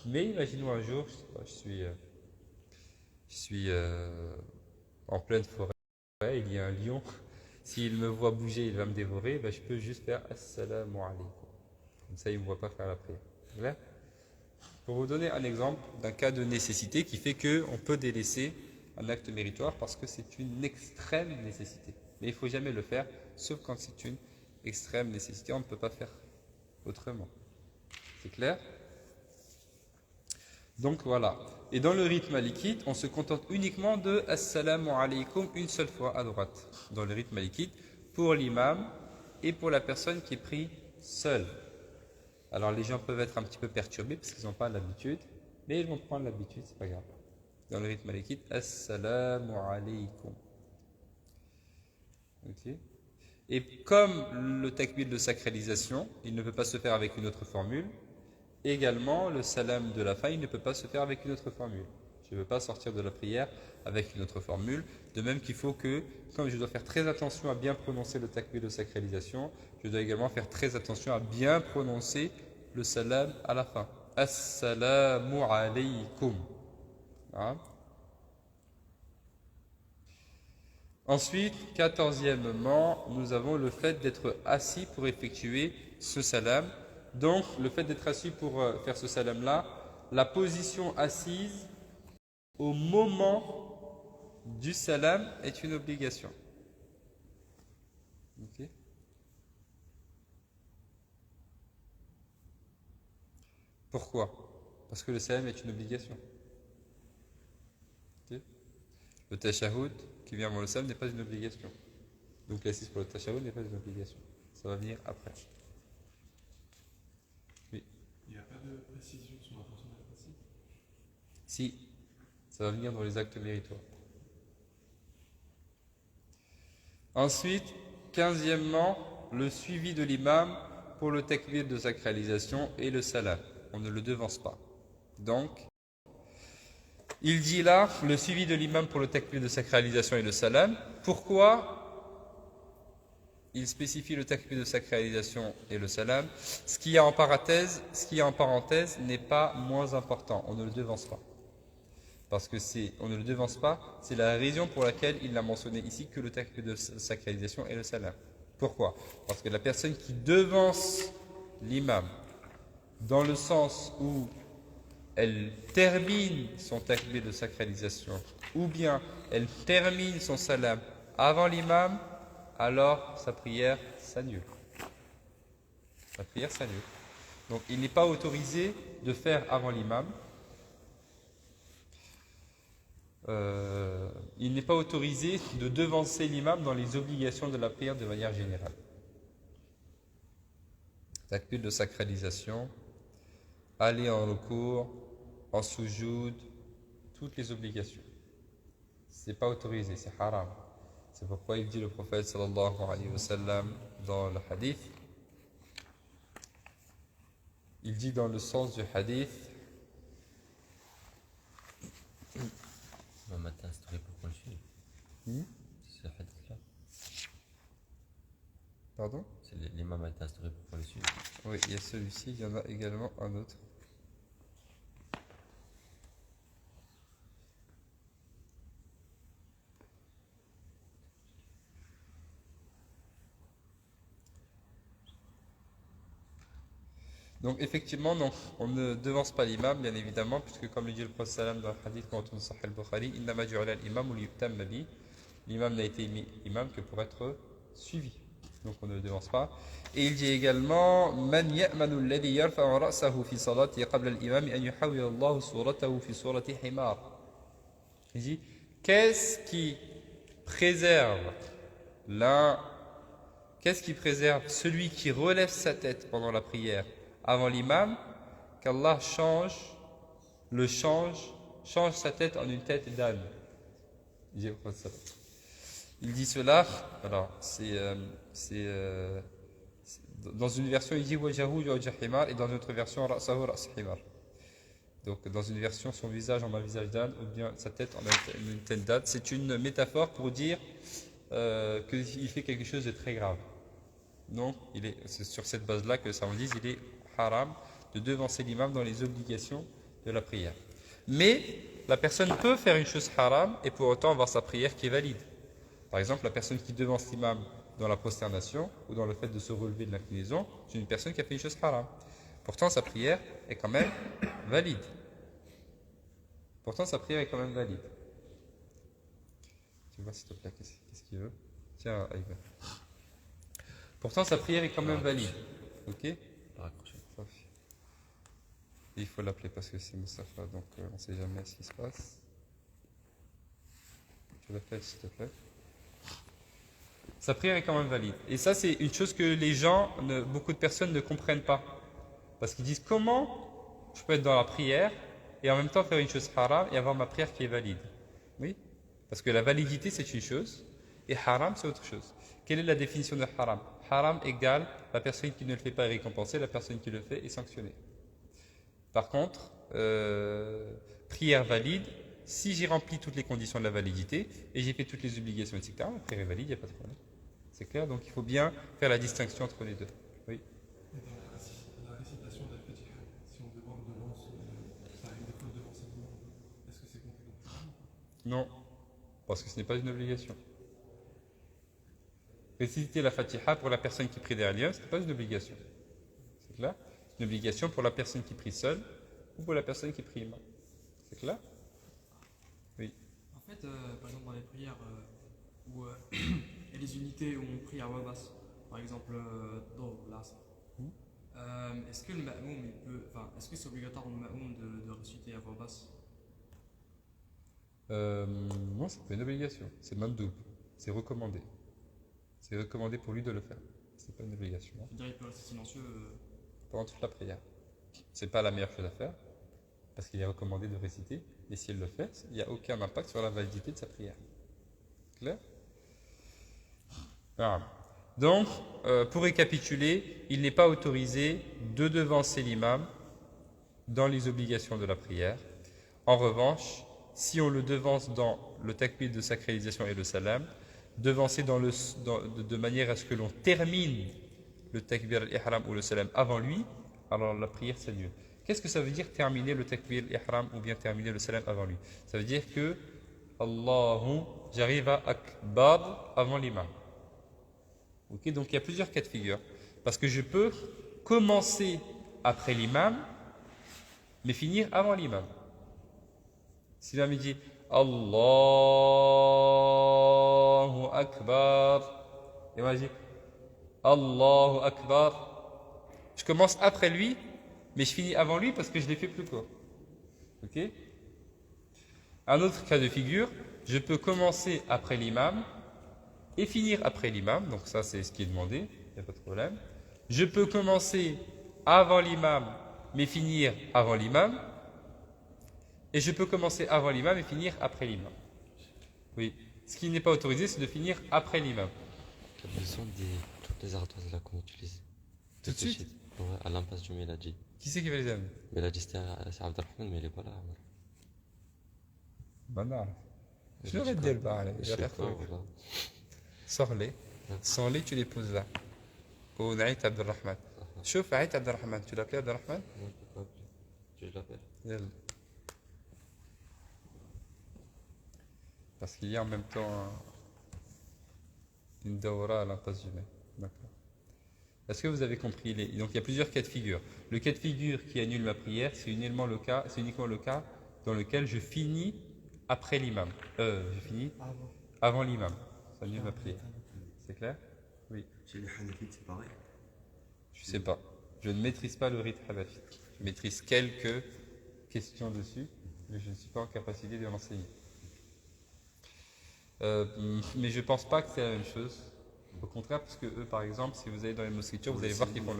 Mais imaginons un jour, je suis en pleine forêt, il y a un lion. S'il me voit bouger, il va me dévorer. Ben, je peux juste faire Assalamu alaykum. Comme ça, il ne me voit pas faire la prière. Clair? Pour vous donner un exemple d'un cas de nécessité qui fait qu'on peut délaisser un acte méritoire parce que c'est une extrême nécessité. Mais il ne faut jamais le faire, sauf quand c'est une extrême nécessité. On ne peut pas faire autrement. C'est clair? Donc voilà. Et dans le rite malikite, on se contente uniquement de Assalamu alaykum une seule fois à droite. Dans le rite malikite, pour l'imam et pour la personne qui est prise seule. Alors les gens peuvent être un petit peu perturbés parce qu'ils n'ont pas l'habitude, mais ils vont prendre l'habitude, c'est pas grave. Dans le rite malikite, Assalamu alaykum. Ok. Et comme le takbir de sacralisation, il ne peut pas se faire avec une autre formule, également le salam de la fin, il ne peut pas se faire avec une autre formule. Je ne veux pas sortir de la prière avec une autre formule. De même qu'il faut que, comme je dois faire très attention à bien prononcer le takbir de sacralisation, je dois également faire très attention à bien prononcer le salam à la fin. Assalamu alaykum. Hein? Ensuite, 14e, nous avons le fait d'être assis pour effectuer ce salam. Donc, le fait d'être assis pour faire ce salam-là, la position assise au moment du salam est une obligation. Okay. Pourquoi? Parce que le salam est une obligation. Okay. Le tashahhud qui vient avant le salam n'est pas une obligation. Donc l'assise pour le tashahhud n'est pas une obligation. Ça va venir après. Oui. Il n'y a pas de précision sur l'intention d'être assis? Si, ça va venir dans les actes méritoires. Ensuite, 15e, le suivi de l'imam pour le takbir de sacralisation et le salam. On ne le devance pas. Donc, il dit là, le suivi de l'imam pour le takbir de sacralisation et le salam. Pourquoi il spécifie le takbir de sacralisation et le salam? Ce qui est en parenthèse n'est pas moins important. On ne le devance pas. Parce que on ne le devance pas, c'est la raison pour laquelle il l'a mentionné ici que le takbir de sacralisation et le salam. Pourquoi? Parce que la personne qui devance l'imam dans le sens où elle termine son takbir de sacralisation ou bien elle termine son salam avant l'imam, alors sa prière s'annule. Sa prière s'annule. Donc il n'est pas autorisé de faire avant l'imam. Il n'est pas autorisé de devancer l'imam dans les obligations de la prière de manière générale. Takbir de sacralisation, aller en recours, en soujoud, toutes les obligations. C'est pas autorisé, c'est haram. C'est pourquoi il dit le prophète sallallahu alayhi wa sallam dans le hadith, il dit dans le sens du hadith, Le matin, c'est pour qu'on le suive. C'est ce hadith-là. Pardon? C'est l'imam a été instauré pour qu'on le suive. Oui, il y a celui-ci, il y en a également un autre. Donc effectivement, non, on ne devance pas l'imam, bien évidemment, puisque comme le dit le prophète sallam dans le hadith quand on sahih al-Bukhari, innama ju'ila al-imam li yutamma bi. L'imam n'a été mis imam que pour être suivi. Donc on ne le devance pas. Et il dit également man ya'manu alladhi yarfa'u ra'sahu fi salati qabla al-imam an yuhawwila Allah suratahu fi surati himar. Il dit Qu'est-ce qui préserve l'un, qu'est-ce qui préserve celui qui relève sa tête pendant la prière avant l'imam? Qu'Allah change sa tête en une tête d'âne. Il dit cela, alors dans une version il dit wajahu wajh himar et dans une autre version ra'sahu ra's himar. Donc dans une version son visage en un visage d'âne ou bien sa tête en une tête d'âne. C'est une métaphore pour dire qu'il fait quelque chose de très grave. Donc c'est sur cette base-là que ça en dit il est haram de devancer l'imam dans les obligations de la prière. Mais la personne peut faire une chose haram et pour autant avoir sa prière qui est valide. Par exemple, la personne qui devance l'imam dans la prosternation ou dans le fait de se relever de l'inclinaison, c'est une personne qui a fait une chose haram. Pourtant, sa prière est quand même valide. Tu vois, s'il te plaît, qu'est-ce qu'il veut? Tiens, Aïba. Pourtant, sa prière est quand même valide. Ok? Il faut l'appeler parce que c'est Moustapha, donc on ne sait jamais ce qui se passe. Tu l'appelles, s'il te plaît. Sa prière est quand même valide. Et ça, c'est une chose que beaucoup de personnes ne comprennent pas. Parce qu'ils disent comment je peux être dans la prière et en même temps faire une chose haram et avoir ma prière qui est valide. Oui? Parce que la validité, c'est une chose et haram, c'est autre chose. Quelle est la définition de haram? Haram égale la personne qui ne le fait pas est récompensée, la personne qui le fait est sanctionnée. Par contre, prière valide, si j'ai rempli toutes les conditions de la validité et j'ai fait toutes les obligations, etc., la prière est valide, il n'y a pas de problème. C'est clair? Donc il faut bien faire la distinction entre les deux. Oui. Et dans la récitation d'Al-Fatiha, si on devance, ça arrive des fois devant sa demande, est-ce que c'est compté dans le haram? Non, parce que ce n'est pas une obligation. Réciter la Fatiha pour la personne qui prie derrière, ce n'est pas une obligation. C'est clair? C'est une obligation pour la personne qui prie seule ou pour la personne qui prie imam. C'est clair? Oui. En fait, par exemple, dans les prières où il y a des unités où on prie à voix basse, par exemple, Do, Las, est-ce que le ma'moum, est-ce que c'est obligatoire pour le ma'moum de réciter à voix basse? Non, c'est pas une obligation. C'est mandoub. C'est recommandé. C'est recommandé pour lui de le faire. C'est pas une obligation. Je veux dire, il peut rester silencieux. Pendant toute la prière. C'est pas la meilleure chose à faire parce qu'il est recommandé de réciter. Et s'il le fait, il n'y a aucun impact sur la validité de sa prière. Clair? Ah. Donc, pour récapituler, il n'est pas autorisé de devancer l'imam dans les obligations de la prière. En revanche, si on le devance dans le takbir de sacralisation et le salam, devancer de manière à ce que l'on termine le takbir al-ihram ou le salam avant lui, alors la prière c'est mieux. Qu'est-ce que ça veut dire terminer le takbir al-ihram ou bien terminer le salam avant lui? Ça veut dire que Allahu Jariva Akbar avant l'imam. Ok, donc il y a plusieurs cas de figure. Parce que je peux commencer après l'imam, mais finir avant l'imam. Si l'imam dit Allahu Akbar, et moi je dis Allahu Akbar, je commence après lui, mais je finis avant lui parce que je l'ai fait plus court. Ok? Un autre cas de figure, je peux commencer après l'imam et finir après l'imam, donc ça c'est ce qui est demandé, il n'y a pas de problème. Je peux commencer avant l'imam, mais finir avant l'imam. Et je peux commencer avant l'imam et finir après l'imam. Oui. Ce qui n'est pas autorisé, c'est de finir après l'imam. Tu as besoin de toutes les ardoises là qu'on utilise. Tout de suite? Ouais, à l'impasse du Méladi. Qui c'est qui va les amener? Méladi, c'est Abdelrahman, mais il est pas là. Banal. Je l'aurais dit le allez. Je sais pas, voilà. Sors-les. Sans-les, tu les poses là. Au Naït Abdelrahman. Chouf, Aït Abdelrahman. Tu l'appelles Abdelrahman? Non, je peux pas appeler. Tu l'appelles? Yalla. Parce qu'il y a en même temps une daura à l'impasse du Mai. D'accord. Est-ce que vous avez compris Donc il y a plusieurs cas de figure. Le cas de figure qui annule ma prière, c'est uniquement le cas dans lequel je finis après l'imam. Je finis avant l'imam. Ça annule ma prière. C'est clair? Oui. Chez les Hanafites, c'est pareil. Je ne sais pas. Je ne maîtrise pas le rite hanafique. Je maîtrise quelques questions dessus, mais je ne suis pas en capacité de l'enseigner. Mais je pense pas que c'est la même chose. Au contraire, parce que eux, par exemple, si vous allez dans les mosquées turques, vous allez voir qu'ils font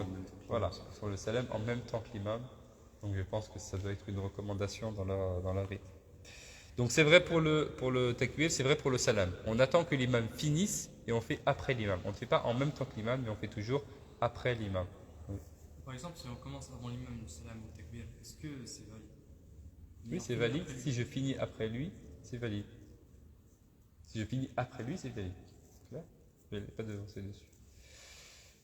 voilà, ils font le salam en même temps que l'imam. Donc je pense que ça doit être une recommandation dans la rite. Donc c'est vrai pour le takbir, c'est vrai pour le salam. On attend que l'imam finisse et on fait après l'imam. On ne fait pas en même temps que l'imam, mais on fait toujours après l'imam. Oui, Par exemple, si on commence avant l'imam le salam ou takbir, est-ce que c'est valide? oui c'est valide. Si je finis après lui, c'est valide. Si je finis après lui, c'est valide. C'est clair? Je n'ai pas devancé dessus.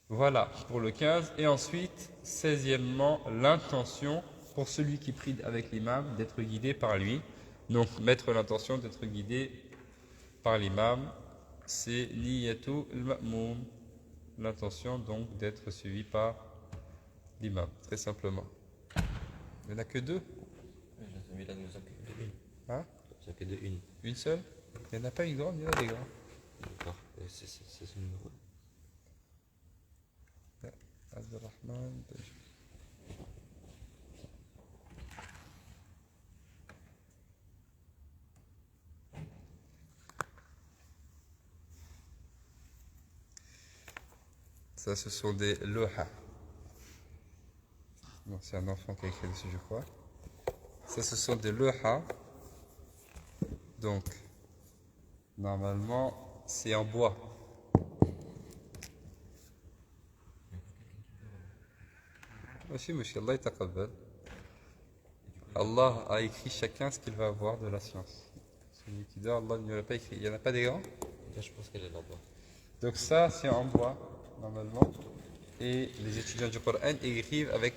Voilà pour le 15. Et ensuite, 16e, l'intention pour celui qui prie avec l'imam d'être guidé par lui. Donc, mettre l'intention d'être guidé par l'imam, c'est niyatou al-ma'moum. L'intention donc d'être suivi par l'imam, très simplement. Il n'y en a que deux. Celui-là nous a que de une. Hein? Il n'y a que de une. Une seule? Il n'y en a pas une grande, il y en a des grands. D'accord. Et c'est ce numéro. Abdurrahman. Ça, ce sont des loha. Non, c'est un enfant qui a écrit dessus, je crois. Ça, ce sont des loha. Donc, normalement, c'est en bois. Aussi, monsieur, Allah yataqabbal. Allah a écrit chacun ce qu'il va avoir de la science. Celui qui dit Allah ne l'a pas écrit. Il n'y en a pas des grands? Là, je pense qu'elle est là-bas. Donc ça, c'est en bois, normalement. Et les étudiants du Coran écrivent avec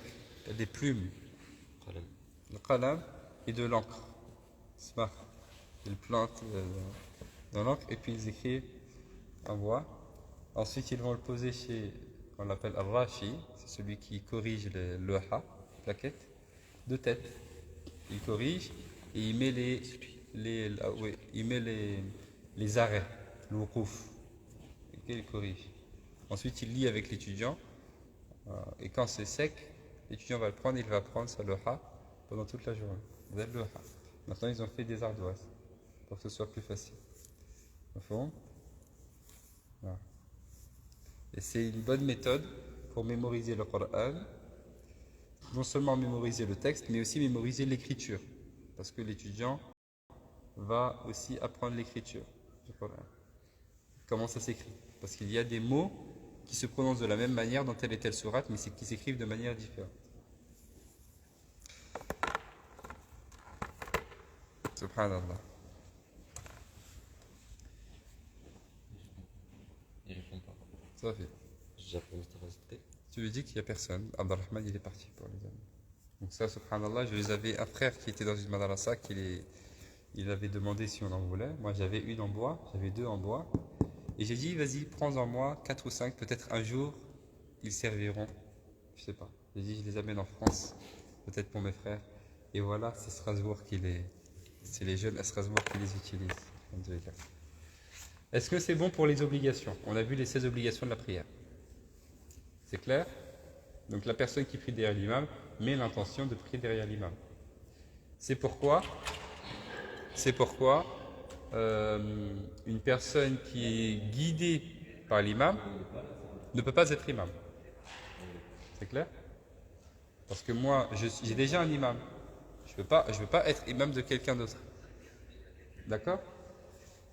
des plumes, Qalam. le qalam et de l'encre. Smart. Ils plantent dans l'encre et puis ils écrivent en bois. Ensuite, ils vont le poser chez, on l'appelle al-rashi, c'est celui qui corrige le loha, plaquette, de tête. Il corrige et il met les arrêts, le wuquf, et il corrige. Ensuite, il lit avec l'étudiant. Et quand c'est sec, l'étudiant va le prendre, il va prendre sa loha pendant toute la journée. Maintenant, ils ont fait des ardoises pour que ce soit plus facile. Au fond. Voilà. Et c'est une bonne méthode pour mémoriser le Coran. Non seulement mémoriser le texte, mais aussi mémoriser l'écriture. Parce que l'étudiant va aussi apprendre l'écriture du Coran. Comment ça s'écrit? Parce qu'il y a des mots qui se prononcent de la même manière dans telle et telle sourate, mais qui s'écrivent de manière différente. Subhanallah. Il répond pas. Ça fait. J'appelle Mr. Azté. Tu lui dis qu'il n'y a personne. Abdurrahman, il est parti pour les amis. Donc ça, subhanallah, je les avais un frère qui était dans une madrasa, il avait demandé si on en voulait. Moi, j'avais une en bois, j'avais deux en bois. Et j'ai dit, vas-y, prends-en moi 4 ou 5, peut-être un jour, ils serviront. Je sais pas. J'ai dit, je les amène en France, peut-être pour mes frères. Et voilà, c'est Strasbourg c'est les jeunes à Strasbourg qui les utilisent. Est-ce que c'est bon pour les obligations? On a vu les 16 obligations de la prière. C'est clair? Donc la personne qui prie derrière l'imam met l'intention de prier derrière l'imam. C'est pourquoi une personne qui est guidée par l'imam ne peut pas être imam. C'est clair? Parce que moi, j'ai déjà un imam. Je veux pas être imam de quelqu'un d'autre. D'accord?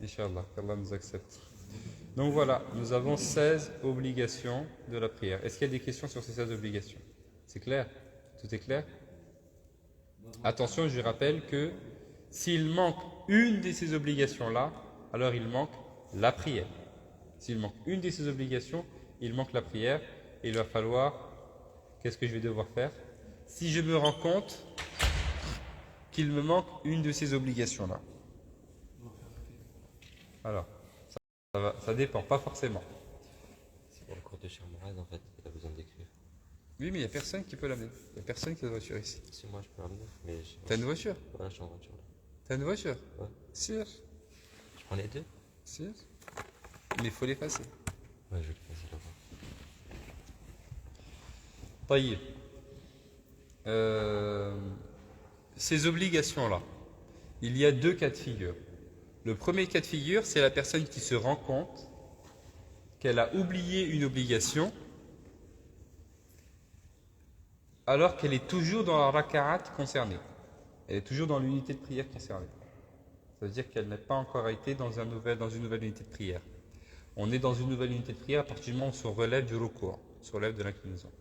Inch'Allah, qu'Allah nous accepte. Donc voilà, nous avons 16 obligations de la prière. Est-ce qu'il y a des questions sur ces 16 obligations? C'est clair? Tout est clair? Attention, je rappelle que s'il manque une de ces obligations-là, alors il manque la prière. S'il manque une de ces obligations, il manque la prière. Et il va falloir, qu'est-ce que je vais devoir faire? Si je me rends compte qu'il me manque une de ces obligations-là. Alors, ça dépend, pas forcément. C'est pour le cours de Cheikh Mourad, en fait, il a besoin d'écrire. Oui, mais il n'y a personne qui peut l'amener. Il n'y a personne qui a de voiture ici. Si moi je peux l'amener, mais T'as une voiture? Voilà, je suis en voiture là. T'as une voiture? Ouais. Sûr? Je prends les deux? Sûr? Mais il faut les passer. Ouais, je vais le passer là-bas. طيب. Ces obligations-là, il y a deux cas de figure. Le premier cas de figure, c'est la personne qui se rend compte qu'elle a oublié une obligation alors qu'elle est toujours dans la raka'at concernée. Elle est toujours dans l'unité de prière concernée. Ça veut dire qu'elle n'a pas encore été dans une nouvelle unité de prière. On est dans une nouvelle unité de prière à partir du moment où on se relève du recours, on se relève de l'inclinaison.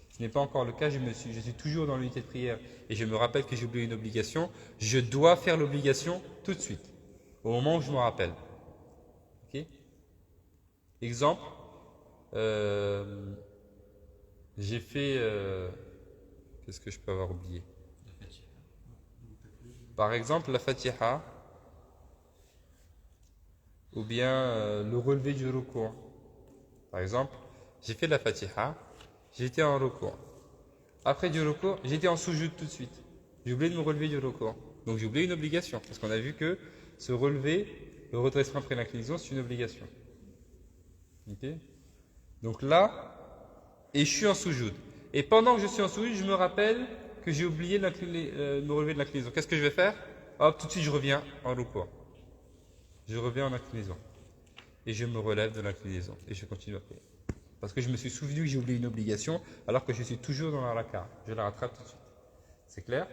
Ce n'est pas encore le cas, je suis toujours dans l'unité de prière et je me rappelle que j'ai oublié une obligation. Je dois faire l'obligation tout de suite, au moment où je me rappelle. Ok? Exemple, j'ai fait... qu'est-ce que je peux avoir oublié? Par exemple, la Fatiha, ou bien le relevé du recours. Par exemple, j'ai fait la Fatiha, j'étais en recours. Après du recours, j'étais en sujoud tout de suite. J'ai oublié de me relever du recours. Donc j'ai oublié une obligation, parce qu'on a vu que se relever, le redressement après l'inclinaison, c'est une obligation. Ok? Donc là, et je suis en sujoud. Et pendant que je suis en sujoud, je me rappelle que j'ai oublié de me relever de l'inclinaison. Qu'est-ce que je vais faire? Hop, tout de suite je reviens en recours. Je reviens en inclinaison. Et je me relève de l'inclinaison. Et je continue à prier. Parce que je me suis souvenu que j'ai oublié une obligation, alors que je suis toujours dans la raka. Je la rattrape tout de suite. C'est clair?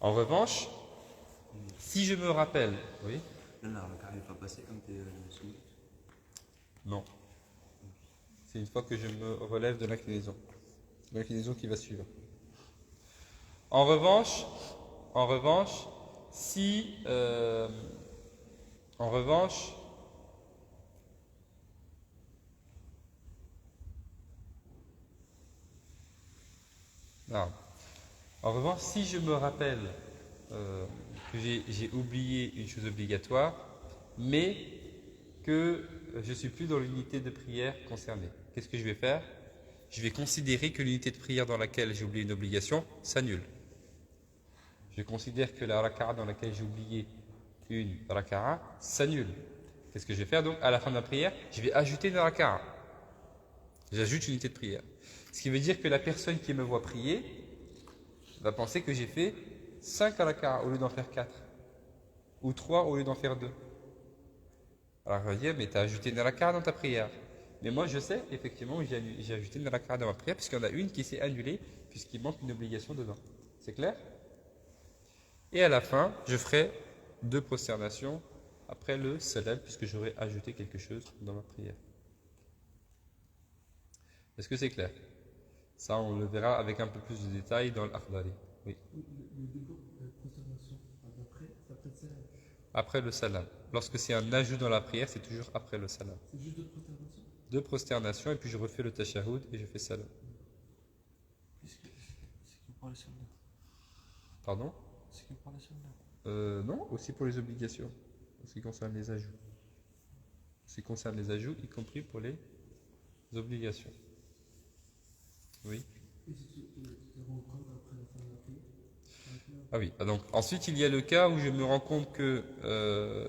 En revanche, si je me rappelle... Oui? Là, la raka n'est pas passée comme tu es sous. Non. C'est une fois que je me relève de l'inclinaison. L'inclinaison qui va suivre. En revanche, si... en revanche... Non. En revanche, si je me rappelle que j'ai oublié une chose obligatoire, mais que je ne suis plus dans l'unité de prière concernée, qu'est-ce que je vais faire? Je vais considérer que l'unité de prière dans laquelle j'ai oublié une obligation s'annule. Je considère que la raka'a dans laquelle j'ai oublié une raka'a s'annule. Qu'est-ce que je vais faire donc? À la fin de la prière, je vais ajouter une raka'a. J'ajoute une unité de prière. Ce qui veut dire que la personne qui me voit prier va penser que j'ai fait 5 raka'a au lieu d'en faire 4. Ou 3 au lieu d'en faire 2. Alors elle va dire, mais tu as ajouté une raka'a dans ta prière. Mais moi je sais effectivement que j'ai ajouté une raka'a dans ma prière puisqu'il y en a une qui s'est annulée puisqu'il manque une obligation dedans. C'est clair? Et à la fin, je ferai 2 prosternations après le salam puisque j'aurai ajouté quelque chose dans ma prière. Est-ce que c'est clair? Ça, on le verra avec un peu plus de détails dans l'Akhdari. Oui. Le début de la conservation, après le salam. Après le salam. Lorsque c'est un ajout dans la prière, c'est toujours après le salam. C'est juste deux prosternations? 2 prosternations et puis je refais le tashahoud et je fais salam. C'est que pour les soldats. Pardon? C'est que pour les soldats. Non, aussi pour les obligations. En ce qui concerne les ajouts. En ce qui concerne les ajouts, y compris pour les obligations. Oui. Et si tu te rends compte après la fin de la prière? Ah oui, donc ensuite il y a le cas où je me rends compte que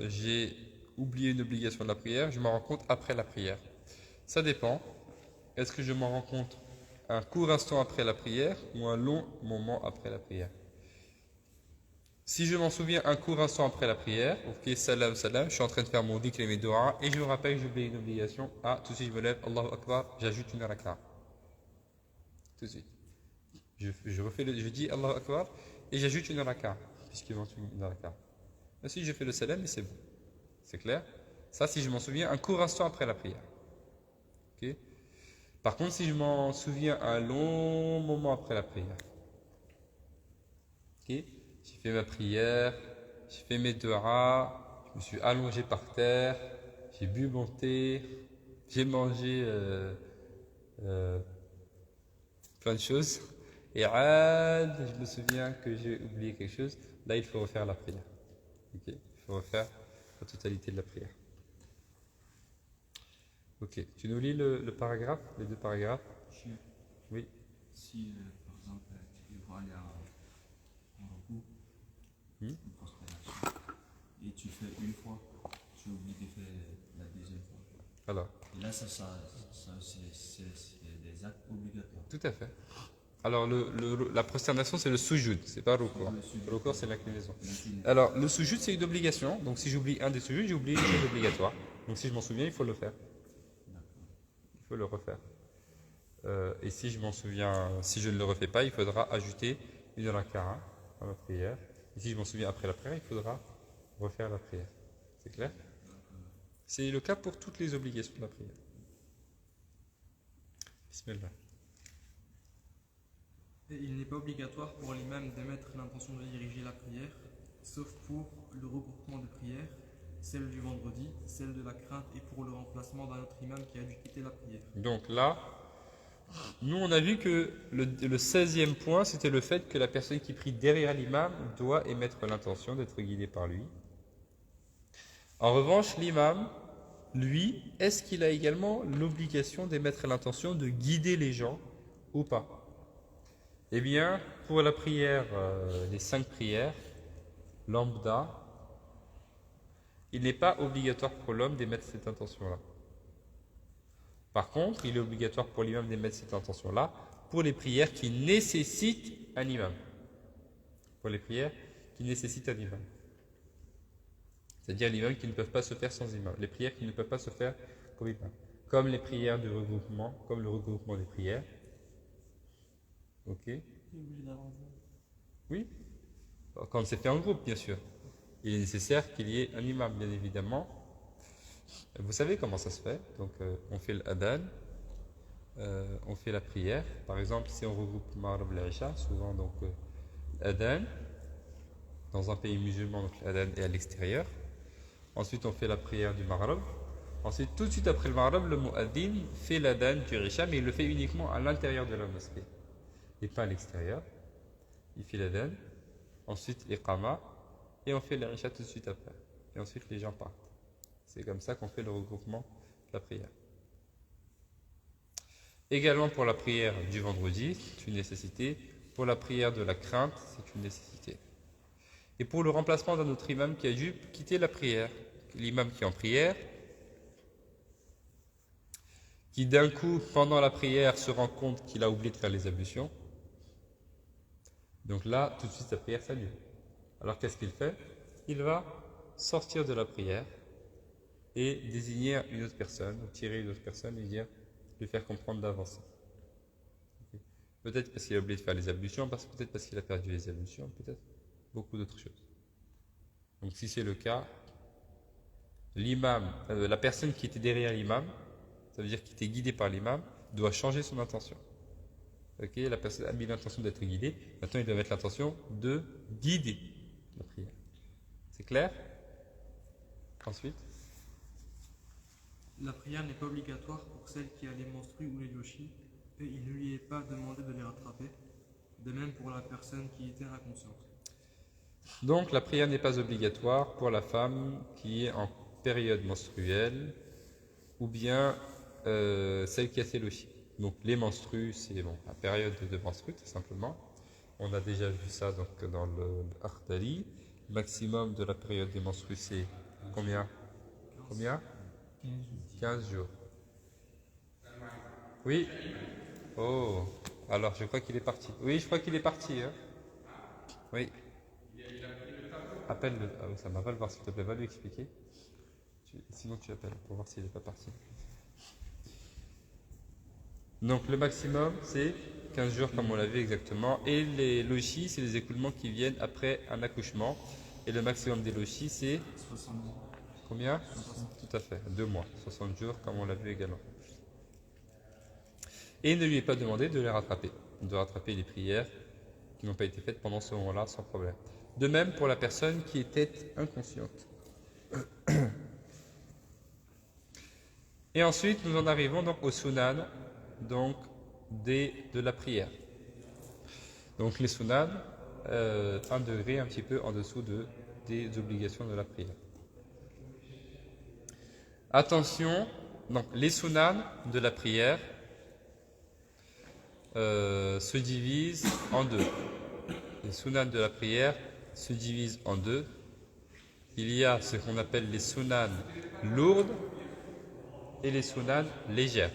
j'ai oublié une obligation de la prière, je m'en rends compte après la prière. Ça dépend. Est-ce que je m'en rends compte un court instant après la prière ou un long moment après la prière? Si je m'en souviens un court instant après la prière, ok, salam, salam, je suis en train de faire mon dhikr et mes doigts, et je me rappelle que j'ai oublié une obligation, tout de suite je me lève, Allahu Akbar, j'ajoute une raka'a. Tout de suite. Je dis Allahu Akbar, et j'ajoute une raka'a, puisqu'il manque une raka'a. Ensuite je fais le salam, et c'est bon. C'est clair? Ça, si je m'en souviens un court instant après la prière. Ok. Par contre, si je m'en souviens un long moment après la prière, ok, j'ai fait ma prière, j'ai fait mes doigts, je me suis allongé par terre, j'ai bu mon thé, j'ai mangé plein de choses, et je me souviens que j'ai oublié quelque chose, là il faut refaire la prière. Ok, il faut refaire la totalité de la prière. Ok, tu nous lis le paragraphe, les 2 paragraphes? Oui. Si, par exemple, tu devras aller en repos, une prosternation, et tu fais une fois, tu oublies de faire la deuxième fois. Alors. Et là, c'est des actes obligatoires. Tout à fait. Alors, la prosternation, c'est le sujoud, c'est pas le ruku'. Le ruku', c'est l'inclinaison. Alors, le sujoud, c'est une obligation. Donc, si j'oublie un des sujouds, j'ai oublié une chose obligatoire. Donc, si je m'en souviens, il faut le faire. Il faut le refaire. Et si je m'en souviens, si je ne le refais pas, il faudra ajouter une raka'a à la prière. Et si je m'en souviens après la prière, il faudra refaire la prière. C'est clair? C'est le cas pour toutes les obligations de la prière. Bismillah. Et il n'est pas obligatoire pour l'imam d'émettre l'intention de diriger la prière, sauf pour le regroupement de prières, celle du vendredi, celle de la crainte et pour le remplacement d'un autre imam qui a dû quitter la prière. Donc là, nous on a vu que le 16e point, c'était le fait que la personne qui prie derrière l'imam doit émettre l'intention d'être guidée par lui. En revanche, l'imam, lui, est-ce qu'il a également l'obligation d'émettre l'intention de guider les gens ou pas? Eh bien, pour la prière, les 5 prières, lambda, il n'est pas obligatoire pour l'homme d'émettre cette intention-là. Par contre, il est obligatoire pour l'imam d'émettre cette intention-là pour les prières qui nécessitent un imam. Pour les prières qui nécessitent un imam. C'est-à-dire les imams qui ne peuvent pas se faire sans imam. Les prières qui ne peuvent pas se faire comme imam. Comme les prières de regroupement, comme le regroupement des prières. Ok. Oui. Quand c'est fait en groupe, bien sûr. Il est nécessaire qu'il y ait un imam, bien évidemment. Vous savez comment ça se fait. Donc, on fait l'adhan, on fait la prière. Par exemple, si on regroupe Maghrib et l'Isha, souvent, donc, l'adhan, dans un pays musulman, donc l'adhan est à l'extérieur. Ensuite, on fait la prière du Maghrib. Ensuite, tout de suite après le Maghrib, le mu'addin fait l'adhan du Isha, mais il le fait uniquement à l'intérieur de la mosquée. Et pas à l'extérieur. Il fait l'adhan, ensuite l'iqama, et on fait l'isha tout de suite après. Et ensuite les gens partent. C'est comme ça qu'on fait le regroupement de la prière. Également pour la prière du vendredi, c'est une nécessité. Pour la prière de la crainte, c'est une nécessité. Et pour le remplacement d'un autre imam qui a dû quitter la prière, l'imam qui est en prière, qui d'un coup, pendant la prière, se rend compte qu'il a oublié de faire les ablutions. Donc là, tout de suite, sa prière s'annule. Alors qu'est-ce qu'il fait? Il va sortir de la prière et désigner une autre personne, ou tirer une autre personne et lui faire comprendre d'avancer. Okay. Peut-être parce qu'il a oublié de faire les ablutions, peut-être parce qu'il a perdu les ablutions, peut-être beaucoup d'autres choses. Donc si c'est le cas, l'imam, la personne qui était derrière l'imam, ça veut dire qui était guidée par l'imam, doit changer son intention. Ok, la personne a mis l'intention d'être guidée. Maintenant, il doit mettre l'intention de guider la prière. C'est clair? Ensuite, La prière n'est pas obligatoire pour celle qui a les menstrues ou les yoshis, et il ne lui est pas demandé de les rattraper. De même pour la personne qui était inconsciente. donc la prière n'est pas obligatoire pour la femme qui est en période menstruelle ou bien celle qui a ses lochis. Donc les menstrues, c'est bon, la période de menstrues, tout simplement. On a déjà vu ça donc, dans le Akhdari. Le maximum de la période des menstrues, c'est combien? 15 jours. Oui. Oh, alors je crois qu'il est parti. Oui, je crois qu'il est parti. Hein. Oui. Appelle-le. Ah oui, ça m'a pas le voir, s'il te plaît, va lui expliquer. Sinon tu appelles pour voir s'il n'est pas parti. Donc le maximum c'est 15 jours comme on l'a vu exactement. Et les lochis, c'est les écoulements qui viennent après un accouchement. Et le maximum des lochis c'est 70. combien? 60. Tout à fait, 2 mois, 60 jours comme on l'a vu également. Et il ne lui est pas demandé de les rattraper, de rattraper les prières qui n'ont pas été faites pendant ce moment-là sans problème. De même pour la personne qui était inconsciente. Et ensuite nous en arrivons donc au sunan, donc de la prière. Donc les sunan, un degré un petit peu en dessous des obligations de la prière. Attention, donc les sunan de la prière se divisent en deux. Les sunan de la prière se divisent en deux. Il y a ce qu'on appelle les sunan lourdes et les sunan légères.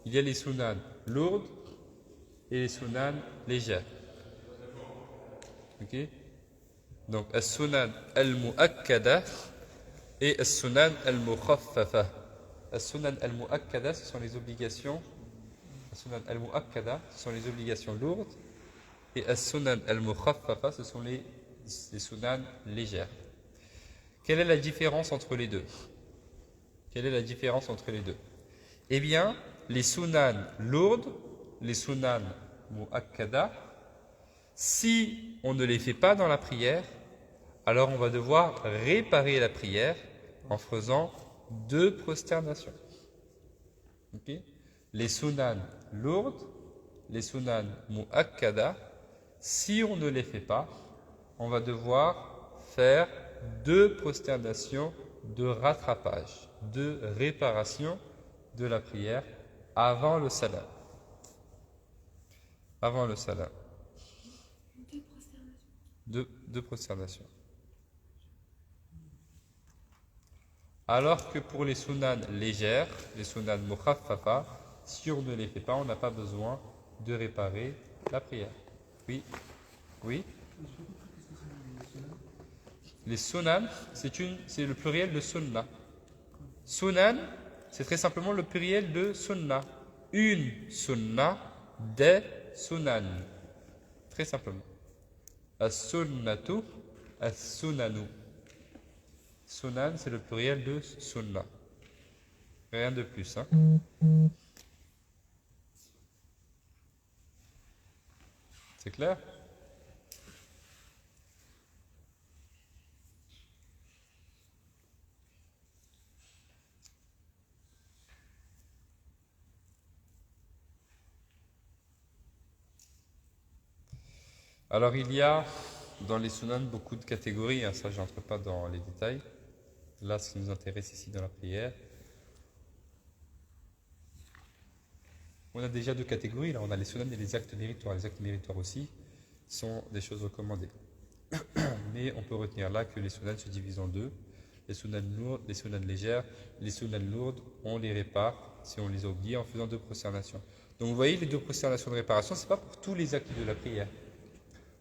Il y a les sunan lourdes et les sunan légères. Ok? Donc, as-sunan al-mu'akkada et as-sunan al-mukhaffafa. As-sunan al-mu'akkada, ce sont les obligations. As-sunan al-mu'akkada, ce sont les obligations lourdes. Et as-sunan al-mukhaffafa, ce sont les sunan légères. Quelle est la différence entre les deux? Quelle est la différence entre les deux? Eh bien, les sunan lourdes, les sunan mu'akkada, si on ne les fait pas dans la prière, alors on va devoir réparer la prière en faisant 2 prosternations. Okay? Les sunan lourdes, les sunan mu'akkada, si on ne les fait pas, on va devoir faire 2 prosternations de rattrapage, de réparation de la prière avant le salam. Avant le salam. 2 prosternations. Alors que pour les sunan légères, les sunan mukhaffafa, si on ne les fait pas, on n'a pas besoin de réparer la prière. Oui. Oui. Les sunan, c'est le pluriel de sunna. Sunan, c'est très simplement le pluriel de sunna. Une sunna, des sunan. Très simplement. As-sunnatu, as-sunanu. Sunan, c'est le pluriel de sunna. Rien de plus. Hein. C'est clair? Alors il y a dans les sunan beaucoup de catégories, hein, ça j'entre pas dans les détails. Là, ce qui nous intéresse ici dans la prière. On a déjà 2 catégories, là on a les sunan et les actes méritoires. Les actes méritoires aussi sont des choses recommandées. Mais on peut retenir là que les sunan se divisent en 2. Les sunan lourdes, les sunan légères. Les sunan lourdes, on les répare si on les a oubliés en faisant 2 prosternations. Donc vous voyez, les 2 prosternations de réparation, ce n'est pas pour tous les actes de la prière.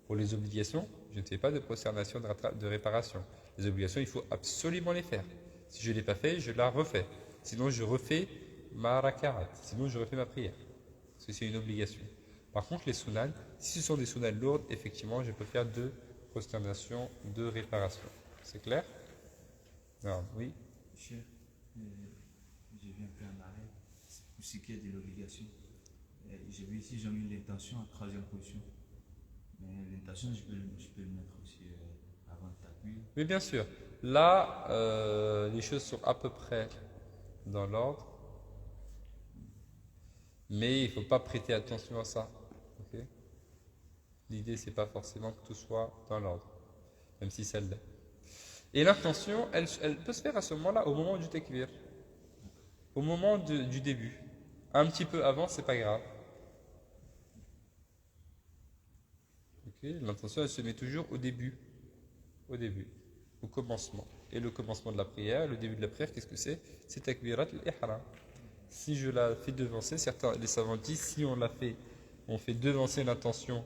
Pour les obligations, je ne fais pas de prosternation de réparation. Les obligations, il faut absolument les faire. Si je ne l'ai pas fait, je la refais. Sinon, je refais ma rakaat. Sinon, je refais ma prière. Parce que c'est une obligation. Par contre, les sunan, si ce sont des sunan lourdes, effectivement, je peux faire 2 prosternations de réparation. C'est clair? Non, oui. Cher, je viens faire un arrêt pour ce qui est de l'obligation. J'ai vu ici, j'ai mis l'intention en 3e position. Mais l'intention, je peux le mettre aussi avant le takbir. Oui, bien sûr. Là, les choses sont à peu près dans l'ordre. Mais il ne faut pas prêter attention à ça. Okay? L'idée, ce n'est pas forcément que tout soit dans l'ordre, même si ça l'est. Et l'intention, elle peut se faire à ce moment-là, au moment du takbir, au moment du début. Un petit peu avant, c'est pas grave. Okay? L'intention, elle se met toujours au début, au commencement. Et le commencement de la prière, le début de la prière, qu'est-ce que c'est? C'est takbirat al-ihram. Si je la fais devancer, les savants disent, si on fait devancer l'intention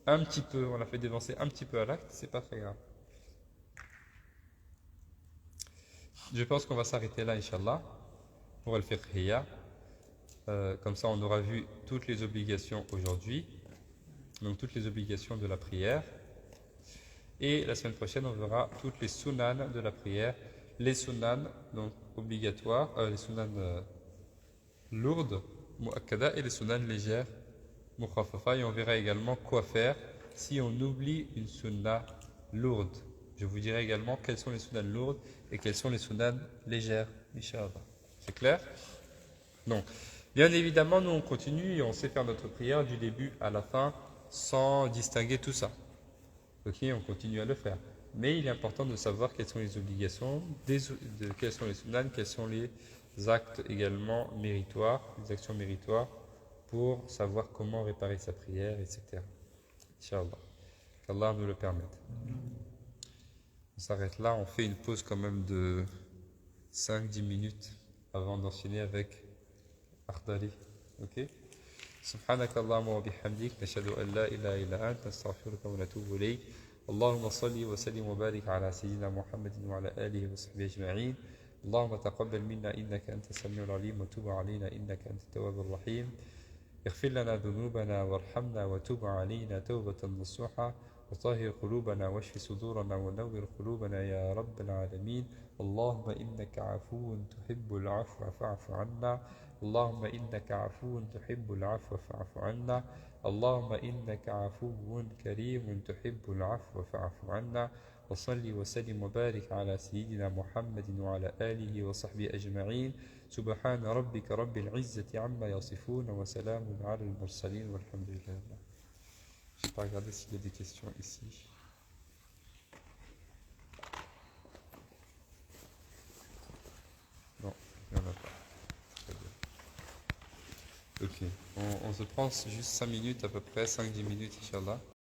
un petit peu, on la fait devancer un petit peu à l'acte, c'est pas très grave. Je pense qu'on va s'arrêter là, Inch'Allah, pour le fiqhiyya. Comme ça, on aura vu toutes les obligations aujourd'hui, donc toutes les obligations de la prière. Et la semaine prochaine, on verra toutes les sunan de la prière, les sunan donc obligatoires, les sunan lourdes, mu'akkada, et les sunan légères, mukhaffafa, et on verra également quoi faire si on oublie une sunna lourde. Je vous dirai également quelles sont les sunan lourdes et quelles sont les sunan légères, Inch'Allah. C'est clair? Donc, bien évidemment, nous on continue et on sait faire notre prière du début à la fin sans distinguer tout ça. Ok, on continue à le faire. Mais il est important de savoir quelles sont les obligations, quels sont les sunan, quels sont les actes également méritoires, les actions méritoires, pour savoir comment réparer sa prière, etc. Inch'Allah. Qu'Allah nous le permette. On s'arrête là, on fait une pause quand même de 5-10 minutes avant d'enchaîner avec Akhdari. Ok? سبحانك اللهم وبحمدك نشهد أن لا إله إلا أنت نستغفرك ونتوب إليك اللهم صل وسلم وبارك على سيدنا محمد وعلى آله وصحبه أجمعين اللهم تقبل منا إنك أنت السميع العليم وتب علينا إنك أنت التواب الرحيم اغفر لنا ذنوبنا وارحمنا وتب علينا توبة نصوحا وطهر قلوبنا واشف صدورنا ونور قلوبنا يا رب العالمين اللهم إنك عفو تحب العفو فاعف عنا اللهم إنك عفو تحب العفو فاعف عنا اللهم إنك عفو كريم تحب العفو فاعف عنا وصلي وسلم وبارك على سيدنا محمد وعلى آله وصحبه أجمعين سبحان ربك رب العزة عما يصفون وسلام على المرسلين والحمد لله. Je vais pas regarder s'il y a des questions ici. Non, il n'y en a pas. Très bien. Ok, on se prend juste 5 minutes à peu près, 5-10 minutes, Inch'Allah.